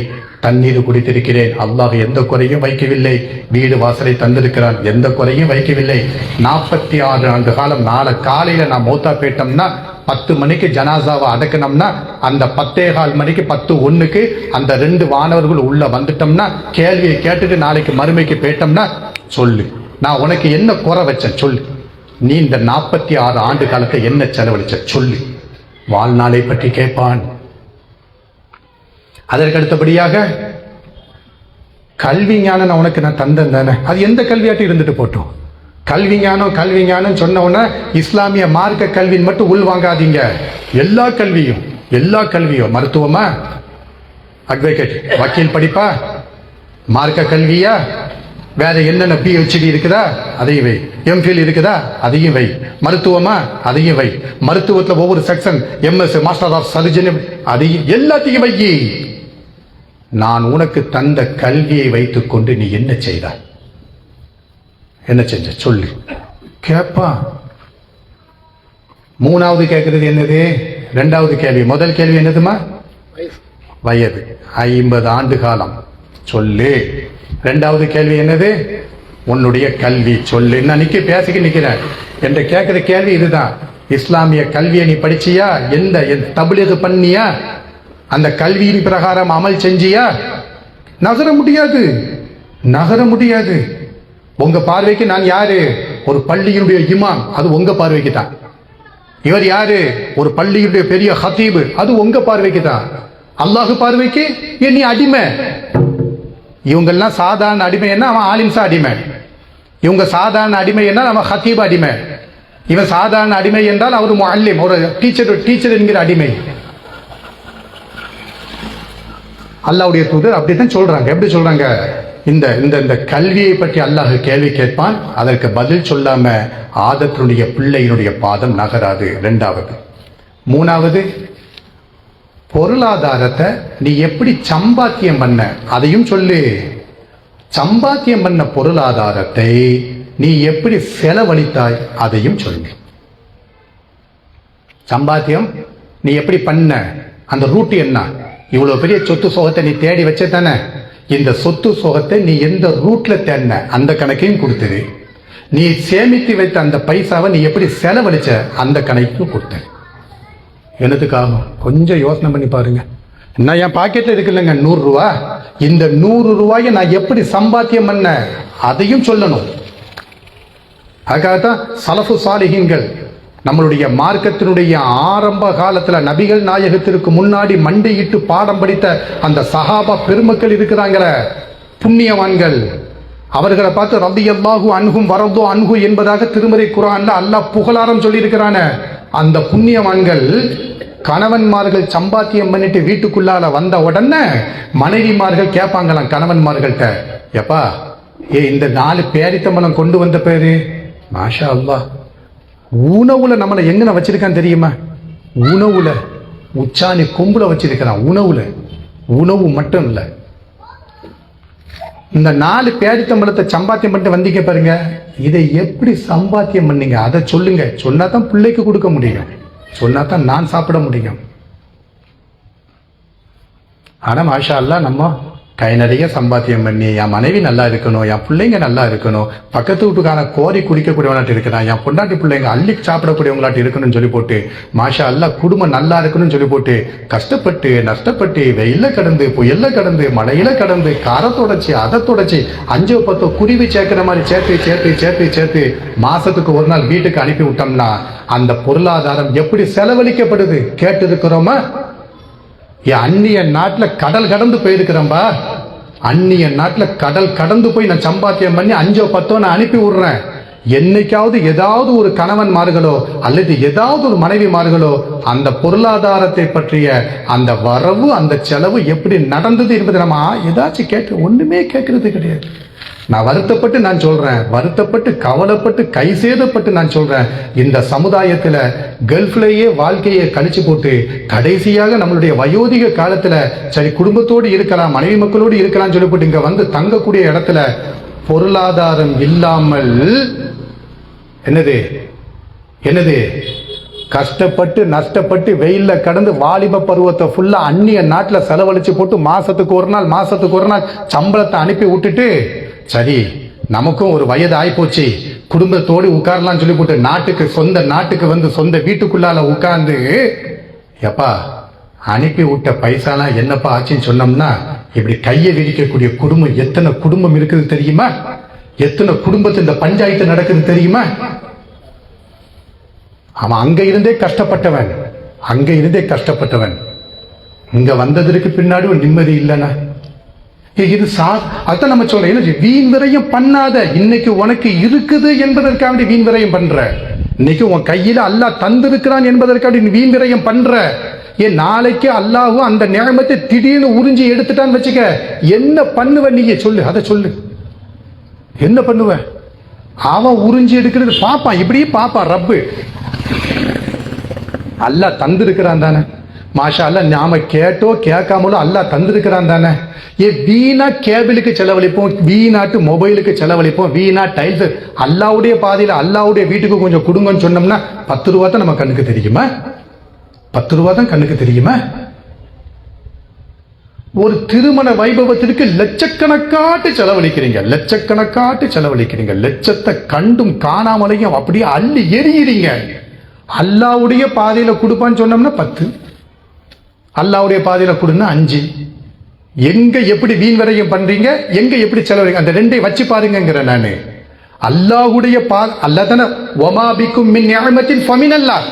தண்ணீர் குடித்திருக்கிறேன், அல்லாஹ் எந்த குறையும் வைக்கவில்லை. வீடு வாசலை தந்திருக்கிறான், எந்த குறையும் வைக்கவில்லை. 46 ஆண்டு காலம். நாளை காலையில நான் மௌத்தா போயிட்டோம்னா 10 மணிக்கு ஜனாசாவை அடக்கணும்னா அந்த 10:15 மணிக்கு 10:01க்கு அந்த 2 வானவர்கள் உள்ள வந்துட்டோம்னா கேள்வியை கேட்டுட்டு நாளைக்கு மறுமைக்கு போயிட்டோம்னா சொல்லு, நான் உனக்கு என்ன குறை வச்சேன் சொல்லு. நீ இந்த 46 ஆண்டு காலத்தை என்ன செலவழிச்ச சொல்லு. வாழ்நாளை பற்றி கேட்பான். அதற்கு அடுத்தபடியாக கல்வி ஞானம் உனக்கு நான் தந்தேன் தானே. அது எந்த கல்வியாட்டி இருந்துட்டு போட்டோம். கல்வி ஞானம் சொன்ன உடனே இஸ்லாமிய மார்க்க கல்வின்னு மட்டும் உள் வாங்காதீங்க. எல்லா கல்வியும் மருத்துவமா, அட்வொகேட் வக்கீல் படிப்பா, மார்க்க கல்வியா, வேற என்னென்ன PhD இருக்குதா அதையும் வை, MPhil இருக்குதா அதையும் வை, மருத்துவமா அதையும் வை, மருத்துவத்தில் ஒவ்வொரு section MS master of surgeon அதையும் எல்லாத்தையும் வை. நான் உனக்கு தந்த கல்வியை வைத்துக் கொண்டு நீ என்ன செய்தாய், என்ன செஞ்ச சொல்லு. கேப்பா. மூணாவது கேட்கறது என்னது? 2வது கேள்வி. முதல் கேள்வி என்னதுமா? வயது. 50 ஆண்டு காலம் சொல்லு. 2வது கேள்வி என்னது? உன்னுடைய கல்வி சொல்லு. நான் பேசிக்க நிக்கிறேன். என்ற கேட்கிற கேள்வி இதுதான். இஸ்லாமிய கல்வியை நீ படிச்சியா? எந்த தப்லீக் பண்ணியா? அந்த கல்வியின் பிரகாரம் அமல் செஞ்சியா? நகர முடியாது. உங்க பார்வைக்கு நான் யாரு? ஒரு பள்ளியினுடைய இமாம், அது உங்க பார்வைக்கு தான். இவர் யாரு? ஒரு பள்ளியுடைய பெரிய ஹதீபு, அது உங்க பார்வைக்கு தான். அல்லாஹ் பார்வைக்கு நீ அடிமை. இவங்கெல்லாம் சாதாரண அடிமை என்ன, அவன் ஆலிம்சா அடிமை. இவங்க சாதாரண அடிமை என்ன, அவன் ஹதீப் அடிமை. இவன் சாதாரண அடிமை என்றால் அவர் முஅல்லிம், ஒரு டீச்சர் என்கிற அடிமை. அல்லாஹ்வுடைய தூதர் அப்படித்தான் சொல்றாங்க. எப்படி சொல்றாங்க? இந்த கல்வியை பற்றி அல்லாஹ் கேள்வி கேட்பான், அதற்கு பதில் சொல்லாம ஆதத்தினுடைய பிள்ளையினுடைய பாதம் நகராது. 2வது. 3வது, பொருளாதாரத்தை நீ எப்படி சம்பாத்தியம் பண்ண அதையும் சொல்லு. சம்பாத்தியம் பண்ண பொருளாதாரத்தை நீ எப்படி செலவழித்தாய் அதையும் சொல்லு. சம்பாத்தியம் நீ எப்படி பண்ண, அந்த ரூட் என்ன? இவ்வளவு பெரிய சொத்து சோகத்தை நீ தேடி வச்ச தானே. இந்த சொத்து சோகத்தை நீ எந்த ரூட்ல தேடின அந்த கணக்கையும் கொடுத்தது. நீ சேமித்து வைத்த அந்த பைசாவை நீ எப்படி செலவழிச்ச அந்த கணக்கையும் கொடுத்த. என்னதுக்காகும்? கொஞ்சம் யோசனை பண்ணி பாருங்க. நான் என் பாக்கெட்ல இருக்கு இல்லைங்க 100 ரூபா, இந்த 100 ரூபாயை நான் எப்படி சம்பாத்தியம் பண்ண அதையும் சொல்லணும். அதுக்காகத்தான் சலஃபு சாலிஹீன்கள், நம்மளுடைய மார்க்கத்தினுடைய ஆரம்ப காலத்துல நபிகள் நாயகத்திற்கு முன்னாடி மண்டியிட்டு பாடம் படித்த அந்த சஹாபா பெருமக்கள் இருக்கிறாங்கிற புண்ணியவான்கள், அவர்களை பார்த்து ரலியல்லாஹு அன்ஹும் வரது அன்ஹு என்பதாக திருமறை குர்ஆன்ல அல்லாஹ் புகழாரம் சொல்லி இருக்கிறான. அந்த புண்ணியவான்கள் கணவன்மார்கள் சம்பாத்தியம் பண்ணிட்டு வீட்டுக்குள்ளால வந்த உடனே மனைவிமார்கள் கேட்பாங்களாம் கணவன்மார்கள்ட்ட, எப்பா இந்த 4 பேரித்தம்பளம் கொண்டு வந்த பேரு மாஷா அல்லாஹ், உணவுல நம்மளை எங்கன வச்சிருக்கான் தெரியுமா? உணவுல உச்சாணி கொம்புல வச்சிருக்கிறான். உணவு மட்டும் இல்ல, இந்த 4 பேரித்தம்பளத்தை சம்பாத்தியம் பண்ணிட்டு வந்தீங்க பாருங்க, இதை எப்படி சம்பாத்தியம் பண்ணீங்க அதை சொல்லுங்க. சொன்னா தான் பிள்ளைக்கு கொடுக்க முடியும், சொன்னா தான் நான் சாப்பிட முடியும். ஆனா மாஷா அல்லாஹ் நம்ம கை நிறைய சம்பாத்தியம் பண்ணி என் மனைவி நல்லா இருக்கணும், என் பிள்ளைங்க நல்லா இருக்கணும், பக்கத்து வீட்டுக்கான கோரி குடிக்கக்கூடியவங்களாட்டு இருக்கிறான், என் பொண்டாட்டி பிள்ளைங்க அள்ளி சாப்பிடக்கூடியவங்களாட்டு இருக்கணும்னு சொல்லி போட்டு மாஷா அல்லாஹ் குடும்பம் நல்லா இருக்கணும்னு சொல்லி போட்டு கஷ்டப்பட்டு நஷ்டப்பட்டு வெயில கடந்து புயல்ல கடந்து மழையில கடந்து காரை தொடச்சி அதை தொடச்சி 5-10 குருவி சேர்க்கிற மாதிரி சேர்த்து மாசத்துக்கு ஒரு நாள் வீட்டுக்கு அனுப்பி விட்டோம்னா அந்த பொருளாதாரம் எப்படி செலவழிக்கப்படுது கேட்டு இருக்கிறோமா? அந்நிய நாட்டுல கடல் கடந்து போயிருக்கிறம்பா, அந்நிய நாட்டுல கடல் கடந்து போய் நான் சம்பாத்தியம் பண்ணி 5-10 நான் அனுப்பி விடுறேன். என்னைக்காவது ஏதாவது ஒரு கணவன்மார்களோ அல்லது ஏதாவது ஒரு மனைவிமார்களோ அந்த பொருளாதாரத்தை பற்றிய அந்த வரவு அந்த செலவு எப்படி நடந்தது என்பது நம்ம ஏதாச்சும் கேட்க ஒண்ணுமே கேட்கறது கிடையாது. நான் வருத்தப்பட்டு நான் சொல்றேன், வருத்தப்பட்டு கவலைப்பட்டு கை சேதப்பட்டு நான் சொல்றேன், இந்த சமுதாயத்துல கல்ஃப்லயே வாழ்க்கையை கழிச்சு போட்டு கடைசியாக நம்மளுடைய வயோதிக காலத்துல சரி குடும்பத்தோடு இருக்கலாம் மனைவி மக்களோடு இருக்கலாம் சொல்லி போட்டு இங்க வந்து தங்கக்கூடிய இடத்துல பொருளாதாரம் இல்லாமல் என்னது கஷ்டப்பட்டு நஷ்டப்பட்டு வெயில்ல கடந்து வாலிப பருவத்தை ஃபுல்லா அந்நிய நாட்டுல செலவழிச்சு போட்டு மாசத்துக்கு ஒரு நாள் சம்பளத்தை அனுப்பி விட்டுட்டு சரி நமக்கும் ஒரு வயது ஆயிப்போச்சு குடும்பத்தோடு உட்காரலாம் சொல்லி போட்டு சொந்த நாட்டுக்கு வந்து சொந்த வீட்டுக்குள்ளால உட்கார்ந்து எப்பா அனுப்பி விட்ட பைசாலாம் என்னப்பா ஆச்சுன்னு சொன்னோம்னா இப்படி கையை விரிக்கக்கூடிய குடும்பம் எத்தனை குடும்பம் இருக்குது தெரியுமா? எத்தனை குடும்பத்தில் இந்த பஞ்சாயத்து நடக்குது தெரியுமா? அவன் அங்க இருந்தே கஷ்டப்பட்டவன் இங்க வந்ததற்கு பின்னாடி ஒரு நிம்மதி இல்லைன்னா இது அதான் நம்ம சொல்றோம், வீண் விரயம் பண்ணாத. இன்னைக்கு உனக்கு இருக்குது என்பதற்காக வீண் விரயம் பண்ற, இன்னைக்கு உன் கையில அல்லாஹ் தந்திருக்கிறான் என்பதற்காக நீ வீண் விரயம் பண்ற. ஏன் நாளைக்கு அல்லாஹ் அந்த நியமத்தை திடீர்னு உறிஞ்சி எடுத்துட்டான்னு வச்சுக்க, என்ன பண்ணுவ நீங்க சொல்லு, அதை சொல்லு. என்ன பண்ணுவ? அவன் உறிஞ்சி எடுக்கிறது பாப்பான், இப்படியே பாப்பான். ரப்பு அல்லாஹ் தந்திருக்கிறான் தானே, மாஷா அல்லாஹ் நாம கேட்டோ கேட்காமலோ அல்லாஹ் தந்திருக்கிறான் தானே. வீணா கேபிளுக்கு செலவழிப்போம், வீணாட்டு மொபைலுக்கு செலவழிப்போம், வீணா டைல்ஸ். அல்லாவுடைய பாதையில அல்லாவுடைய வீட்டுக்கு கொஞ்சம் கொடுங்கன்னு சொன்னோம்னா 10 ரூபா தான் நம்ம கண்ணுக்கு தெரியுமா? 10 ரூபா தான் கண்ணுக்கு தெரியுமா? ஒரு திருமண வைபவத்திற்கு லட்சக்கணக்காட்டு செலவழிக்கிறீங்க, லட்சத்தை கண்டும் காணாமலையும் அப்படியே அள்ளி எறிகிறீங்க. அல்லாவுடைய பாதையில கொடுப்பான்னு சொன்னோம்னா 10, அல்லாவுடைய பாதையில கொடுன்னா 5. எங்க எப்படி வீண் விரயம் பண்றீங்க, எங்க எப்படி செலவழிங்க, அந்த 2ஐ வச்சு பாருங்கிற நானு. அல்லாஹ்வுடைய அல்லாஹ்தான வமா பிக்கும் மின் நிஅமத்தின் ஃபமினல்லாஹ்.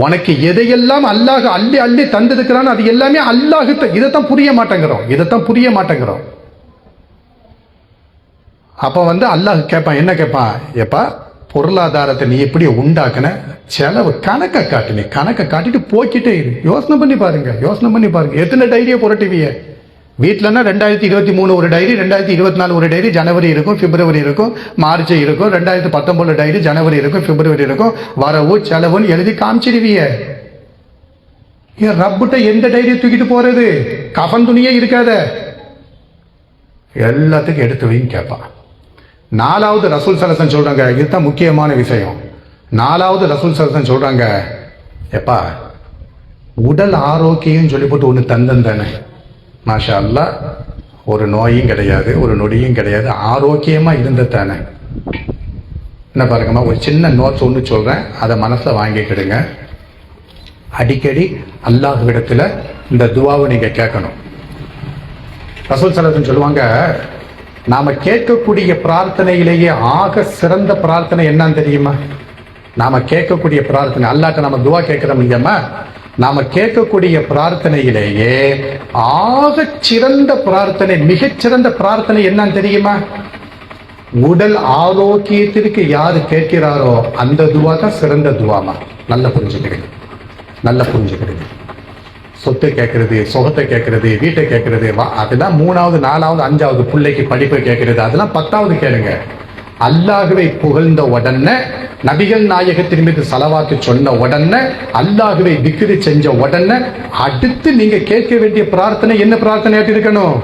உனக்கு எதையெல்லாம் அல்லாஹ் அள்ளி அள்ளி தந்திருக்கிறான் அது எல்லாமே அல்லாஹ். இதைத்தான் புரிய மாட்டேங்கிறோம். அப்ப அல்லாஹ் கேட்பான், என்ன கேட்பான்? எப்பா பொருளாதாரத்தை நீ எப்படி உண்டாக்குன, செலவு கணக்கை காட்டிட்டு போய்கிட்டே இரு. யோசனை பண்ணி பாருங்க. எத்தனை டைரியை புரட்டுவிய வீட்டிலன்னா? 2023 ஒரு டைரி, 2024 ஒரு டைரி, ஜனவரி இருக்கும், பிப்ரவரி இருக்கும், மார்ச் இருக்கும், 2019 டைரி, ஜனவரி இருக்கும், பிப்ரவரி இருக்கும், வரவு செலவுன்னு எழுதி காமிச்சிடுவிய. ரப்புட்ட எந்த டைரியை தூக்கிட்டு போறது? கஃன் துணியே இருக்காத, எல்லாத்துக்கும் எடுத்து வைன்னு கேட்பான். 4வது ரசூல் ஸல்லல்லாஹு அலைஹி வஸல்லம் சொல்றாங்க, இதுதான் முக்கியமான விஷயம். 4வது ரசூல் ஸல்லல்லாஹு அலைஹி வஸல்லம் சொல்றாங்க, எப்பா உடல் ஆரோக்கியம் சொல்லி போட்டு ஒன்று தந்தந்தானே, மாஷா அல்லாஹ், ஒரு நோயும் கிடையாது, ஒரு நொடியும் கிடையாது, ஆரோக்கியமா இருந்ததானே. என்ன பாருங்கம்மா, ஒரு சின்ன நோட்ஸ் ஒன்று சொல்றேன், அதை மனசுல வாங்கிக்கிடுங்க. அடிக்கடி அல்லாஹ்விடத்துல இந்த துவாவை நீங்க கேட்கணும். ரசூல் ஸல்லல்லாஹு அலைஹி வஸல்லம் சொல்லுவாங்க, நாம கேட்கக்கூடிய பிரார்த்தனையிலேயே ஆக சிறந்த பிரார்த்தனை என்னன்னு தெரியுமா? நாம கேட்கக்கூடிய பிரார்த்தனை, அல்லாஹ்ட்ட நம்ம துவா கேட்கிறோம் இல்லையாமா, நாம கேட்கக்கூடிய பிரார்த்தனையிலேயே ஆக சிறந்த பிரார்த்தனை, மிகச்சிறந்த பிரார்த்தனை என்னன்னு தெரியுமா? உடல் ஆரோக்கியத்திற்கு யாரு கேட்கிறாரோ அந்த துவா தான் சிறந்த துவாமா. நல்லா புரிஞ்சுக்கிறீங்க, நல்லா புரிஞ்சுக்கிறீங்க. சொத்து கேட்கறது, சுகத்தை கேட்கறது, வீட்டை கேட்கறது, அதெல்லாம் 3வது 4வது 5வது பிள்ளைக்கு படிப்பை கேட்கறது, அதெல்லாம் 10வது கேளுங்க. அல்லாஹ்வை புகழ்ந்த உடனே, நபிகள் நாயகத்தின் மீது ஸலவாத்து சொன்ன உடனே, அல்லாஹ்வை திக்ரு செஞ்ச உடனே அடுத்து நீங்க கேட்க வேண்டிய பிரார்த்தனை என்ன பிரார்த்தனையா இருக்கணும்?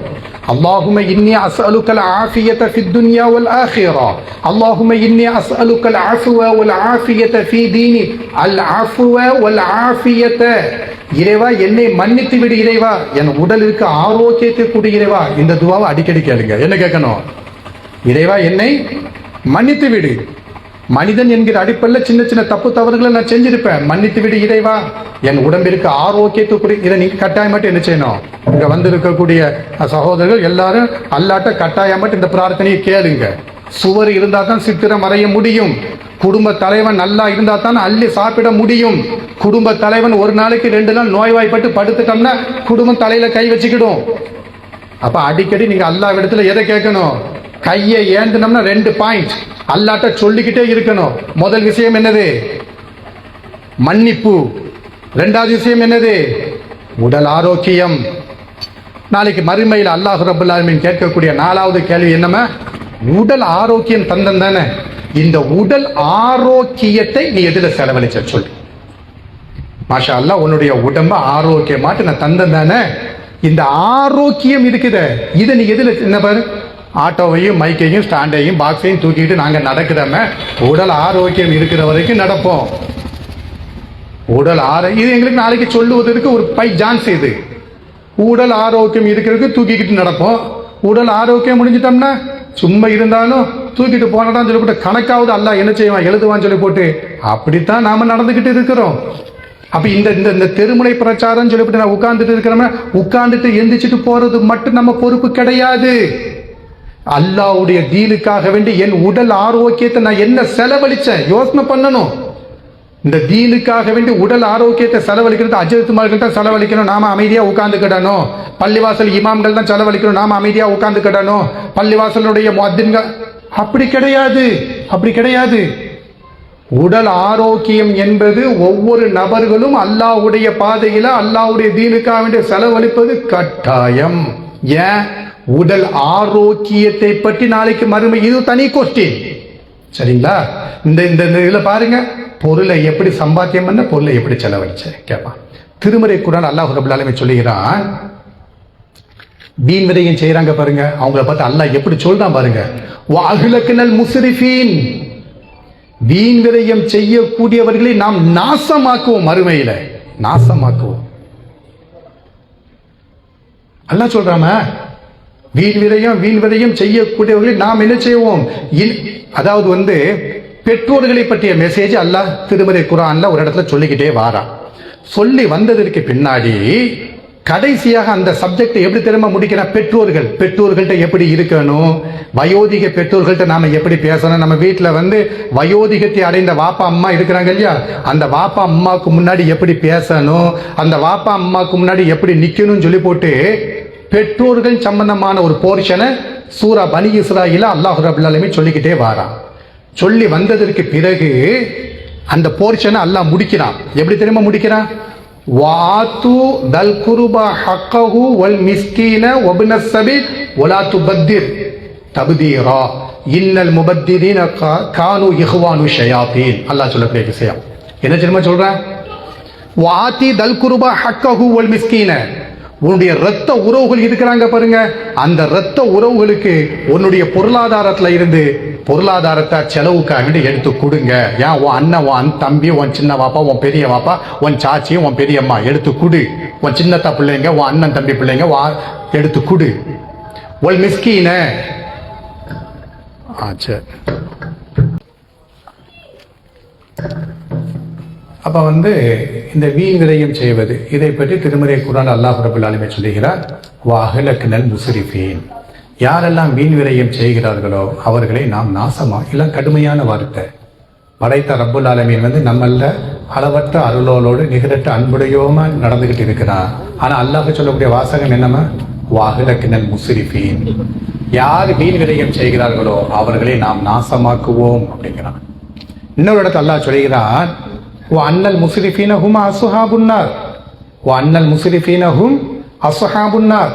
اللهم إني أسألك العافية في الدنيا والآخرة اللهم إني أسألك العفو والعافية في ديني العفو والعافية. இறைவா என்னை மன்னித்து விடு இறைவா, என் உடலுக்கு ஆரோக்கியத்தை கொடு இறைவா. இந்த துவாவை அடிக்கடி கேளுங்க. என்ன கேட்கணும்? இறைவா என்னை மன்னித்து விடு. மனிதன் என்கிற அடிப்படையில் சின்ன சின்ன தப்பு தவறுகளை நான் செஞ்சிருப்பேன், மன்னித்து விடு இறைவா. என் உடம்பிற்கு ஆரோக்கியத்தை கொடு. இதை நீங்க கட்டாயமாட்டு என்ன செய்யணும்? இங்க வந்திருக்கக்கூடிய சகோதரர்கள் எல்லாரும் அல்லாட்ட கட்டாயமாட்டு இந்த பிரார்த்தனையை கேளுங்க. சுவர் இருந்தா தான் சித்திரம் வரைய முடியும். குடும்ப தலைவன் நல்லா இருந்தா தான் அள்ளி சாப்பிட முடியும். குடும்ப தலைவன் ஒரு நாளைக்கு 2 நாள் நோய்வாய்ப்பட்டு படுத்துட்டோம்னா குடும்பம் தலையில கை வச்சுக்கிடும். அப்ப அடிக்கடி நீங்க அல்லாஹ் இடத்துல எதை கேட்கணும்? கையை ஏந்தினோம்னா 2 பாயிண்ட் அல்லாட்ட சொல்லிக்கிட்டே இருக்கணும். முதல் விஷயம் என்னது? மன்னிப்பு. 2வது விஷயம் என்னது? உடல் ஆரோக்கியம். நாளைக்கு மறுமையில் அல்லாஹ் ரப்பல் ஆலமீன் கேட்கக்கூடிய 4வது கேள்வி என்னமா? உடல் ஆரோக்கியம் தந்தன் தானே, இந்த உடல் ஆரோக்கியத்தை நீ எதுல செலவழிச்ச சொல்லு. மாஷா அல்லாஹ், உன்னுடைய உடம்ப ஆரோக்கியமாட்டு நான் தந்தன் தானே, இந்த ஆரோக்கியம் இருக்குது, இதை நீ எதுல என்ன பாரு? ஆட்டோவையும் மைக்கையும் ஸ்டாண்டையும் பாக்ஸையும் தூக்கிட்டு நாங்க நடக்கிறோமே, உடல் ஆரோக்கியம் இருக்கிற வரைக்கும் நடப்போம். உடல் இது எங்களுக்கு நாளைக்கு சொல்லுவதற்கு ஒரு பை ஜான்ஸ். இது உடல் ஆரோக்கியம் இருக்கிறதுக்கு தூக்கிக்கிட்டு நடப்போம். உடல் ஆரோக்கியம் முடிஞ்சிட்டோம்னா சும்மா இருந்தாலும் தூக்கிட்டு போனடான்னு சொல்லி போட்டு கணக்காவது அல்லாஹ் என்ன செய்வான்? எழுதுவான்னு சொல்லி போட்டு அப்படித்தான் நாம நடந்துகிட்டு இருக்கிறோம். அப்ப இந்த இந்த தெருமுனை பிரச்சாரம் சொல்லிவிட்டு நான் உட்கார்ந்துட்டு இருக்கிறோம்னா உட்கார்ந்துட்டு எந்திரிச்சிட்டு போறது மட்டும் நம்ம பொறுப்பு கிடையாது. அல்லாஹ்வுடைய தீனுக்காக வேண்டி என் உடல் ஆரோக்கியத்தை நான் என்ன செலவழிச்சேன் யோசனை பண்ணணும். இந்த தீனுக்காக வேண்டி உடல் ஆரோக்கியத்தை செலவழிக்கிறது அஜரத்துமார்கள் தான் செலவழிக்கணும், நாம அமைதியா உட்கார்ந்துக்கிடணும். பள்ளிவாசல் இமாம்கள் தான் செலவழிக்கணும், நாம அமைதியா உட்கார்ந்துக்கிடணும். பள்ளிவாசலுடைய முஅத்தின்கள் அப்படி கிடையாது, அப்படி கிடையாது. உடல் ஆரோக்கியம் என்பது ஒவ்வொரு நபர்களும் அல்லாஹ்வுடைய பாதையில அல்லாஹ்வுடைய தீனுக்காக வேண்டி செலவழிப்பது கட்டாயம். ஏன்? உடல் ஆரோக்கியத்தை பற்றி நாளைக்கு மறுமை இது தனி கொஸ்டின். சரிங்களா? இந்த இதுல பாருங்க, பொருளை எப்படி சம்பாத்தியம் பண்ண, பொருளை எப்படி செலவழிச்ச கேட்பான். திருமறை குர்ஆன் அல்லாஹ் ரப்பல் ஆலமீன் சொல்லுகிறான், வீண் விரயம் செய்யறாங்க பாருங்க, அவங்கள பார்த்து அல்லாஹ் எப்படி சொல்றான் பாருங்க. வஅஹ்லக்னல் முஸ்ரிஃபீன், வீண் விரயம் செய்யக்கூடியவர்களை நாம் நாசமாக்குவோம், மறுமையில நாசமாக்குவோம். அல்லாஹ் சொல்றாம வீண் விரயம் செய்யக்கூடியவர்களை நாம் என்ன செய்வோம்? அதாவது பெற்றோர்களை பற்றிய மெசேஜ் அல்லாஹ் திருமறை குர்ஆன்ல ஒரு இடத்துல சொல்லிக்கிட்டே வாரான். சொல்லி வந்ததற்கு பின்னாடி கடைசியாக அந்த சப்ஜெக்ட் எப்படி தெரியுமா முடிக்கிறான்? பெற்றோர்கள்ட்ட எப்படி இருக்கணும், வயோதிக பெற்றோர்கள்ட்ட நாம எப்படி பேசணும். நம்ம வீட்டில் வயோதிகத்தை அடைந்த வாப்பா அம்மா இருக்கிறாங்க இல்லையா, அந்த வாப்பா அம்மாவுக்கு முன்னாடி எப்படி பேசணும், அந்த வாப்பா அம்மாவுக்கு முன்னாடி எப்படி நிக்கணும்னு சொல்லி போட்டு பெற்றோர்கள் சம்பந்தமான ஒரு போர்ஷனை சூரா பனி இஸ்ராயீல அல்லாஹ் ரப்பல் ஆலமீன் சொல்லிக்கிட்டே வாரான். சொல்லி வந்ததற்கு பிறகு அந்த போர்ஷனை அல்லாஹ் முடிக்கிறான். எப்படி தெரியுமா முடிக்கிறான்? வாத்து தல் குர்பா ஹக்கஹு வல் மிஸ்கீன வப்னஸ் சபீல் வலா துபத்திர் தப்தீரா இன்னல் முபத்திரீன கானு இஹ்வானு ஷயாத்தீன். அல்லாஹ் சொல்லக்கூடிய விஷயம் என்ன தெரியுமா சொல்றான்? வாத்தி தல் குர்பா ஹக்கஹு வல் மிஸ்கீன, உன்னுடைய ரத்த உறவுகள் இருக்கிறாங்க பாருங்க, அந்த ரத்த உறவுகளுக்கு உன்னுடைய பொருளாதாரத்துல இருந்து பொருளாதாரத்தை செலவுக்காக எடுத்து கொடுங்க. ஏன்? உன் அண்ணன், உன் தம்பி, உன் சின்ன வாப்பா, உன் பெரிய வாப்பா, உன் சாச்சி, உன் பெரியம்மா எடுத்து கொடு. உன் சின்னத்தா பிள்ளைங்க, உன் அண்ணன் தம்பி பிள்ளைங்க எடுத்து கொடு. ஒல் மிஸ்கீன அப்ப அப்போ இந்த வீண் விரயம் செய்வது இதை பற்றி திருமறை குர்ஆன் அல்லாஹ் ரப்பல் ஆலமீன் சொல்லுகிறார், வஅஹ்லக்னல் முஸ்ரிஃபீன். யாரெல்லாம் வீண் விரயம் செய்கிறார்களோ அவர்களை நாம் நாசமா. இல்லை கடுமையான வார்த்தை. படைத்த ரப்புல் ஆலமீன் நம்மள அளவற்ற அருளோடு நிகரற்ற அன்புடையோமா நடந்துகிட்டு இருக்கிறான். ஆனா அல்லாஹ் சொல்லக்கூடிய வாசகம் என்னமா, வஅஹ்லக்னல் முஸ்ரிஃபீன். யார் வீண் விரயம் செய்கிறார்களோ அவர்களை நாம் நாசமாக்குவோம் அப்படிங்கிறான். இன்னொரு இடத்துல அல்லாஹ் சொல்கிறான், வஅன்னல் முஸ்ரிஃபீன ஹும் அஸ்ஹாபுன் நார். வஅன்னல் முஸ்ரிஃபீன ஹும் அஸ்ஹாபுன் நார்.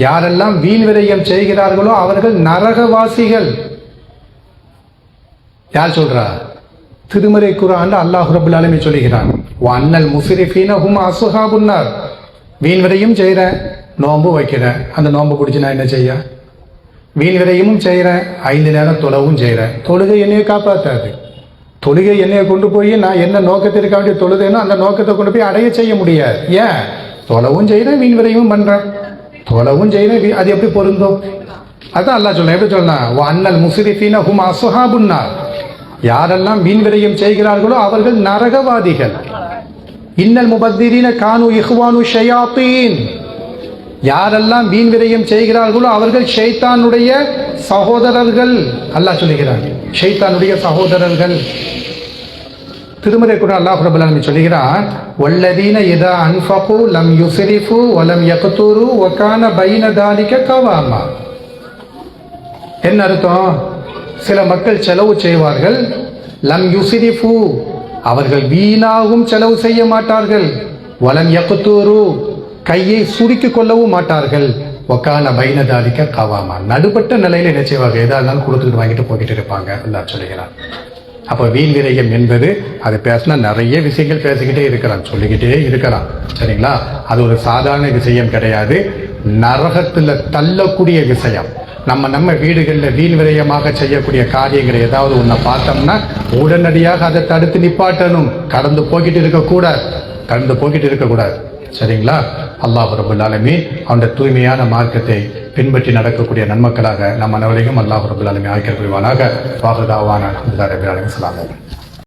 யாரெல்லாம் வீண் விரயம் செய்கிறார்களோ அவர்கள் நரகவாசிகள். யார் சொல்றா? திருமறை குர்ஆன்ல அல்லாஹ் ரப்பல் ஆலமீன் சொல்கிறான், வஅன்னல் முஸ்ரிஃபீன ஹும் அஸ்ஹாபுன் நார். வீண் விரயம் செய்கிறேன், நோன்பு வைக்கிறேன், அந்த நோன்பு பிடிச்சி நான் என்ன செய்ய? வீண் விரயமும் செய்கிறேன், 5 நேரம் தொழவும் செய்கிறேன். தொழுகை என்னையை காப்பாற்றாது. தொழுகை என்னையை கொண்டு போய் நான் என்ன நோக்கத்திற்காக வேண்டிய தொழுதேனோ அந்த நோக்கத்தை கொண்டு போய் அடைய செய்ய முடியாது. ஏன்? தொழவும் செய்கிறேன், வீண் விரயமும் பண்றேன். தொழவும் செய்கிறேன், அது எப்படி பொருந்தும்? அதான் அல்லாஹ் சொல்ல. எப்படி சொல்லலாம்? வஅன்னல் முஸ்ரிஃபீன ஹும் அஸ்ஹாபுன் நார். யாரெல்லாம் வீண் விரயம் செய்கிறார்களோ அவர்கள் நரகவாதிகள். இன்னல் முபத்திரீன கானு இஹ்வானு ஷயாத்தீன். யாரெல்லாம் வீண் விரயம் செய்கிறார்களோ அவர்கள் ஷைத்தானுடைய சகோதரர்கள். அல்லாஹ் சொல்லுகிறார், ஷைத்தானுடைய சகோதரர்கள். திருமறை குர்ஆன் அல்லாஹ் ரப்பல் ஆலமீன் சொல்கிறான், வல்லதீன இதா அன்ஃபகு லம் யுஸ்ரிஃபு வ லம் யக்துரு வ கான பைன தாலிக கவாமா. என்ன அர்த்தம்? சில மக்கள் செலவு செய்வார்கள், லம் யுஸ்ரிஃபு அவர்கள் வீணாகவும் செலவு செய்ய மாட்டார்கள், வலம் யக்துரு கையை சுருக்கிக் கொள்ளவும் மாட்டார்கள், வ கான பைன தாலிக கவாமா நடுப்பட்ட நிலையில் என்ன செய்வாங்க? எதா இருந்தாலும் கொடுத்துட்டு வாங்கிட்டு போய்கிட்டு இருப்பாங்க. அல்லாஹ் சொல்கிறான். அப்போ வீண் விரயம் என்பது அது பேசினா நிறைய விஷயங்கள் பேசிக்கிட்டே இருக்கிறான், சொல்லிக்கிட்டே இருக்கிறான். சரிங்களா? அது ஒரு சாதாரண விஷயம் கிடையாது, நரகத்தில் தள்ளக்கூடிய விஷயம். நம்ம வீடுகளில் வீண் விரயமாக செய்யக்கூடிய காரியங்களை ஏதாவது ஒன்றை பார்த்தோம்னா உடனடியாக அதை தடுத்து நிப்பாட்டணும். கடந்து போய்கிட்டு இருக்கக்கூடாது. சரிங்களா? அல்லாஹ் ரப்பல் ஆலமீன் அவனுடைய தூய்மையான மார்க்கத்தை பின்பற்றி நடக்கக்கூடிய நன்மக்களாக நம் அனைவரையும் அல்லாஹ் ரப்பல் ஆலமீன் ஆக்கிய புரிவானாக. வாஹிர் தாவானா அல்ஹம்துலில்லாஹி ரப்பில் ஆலமீன்.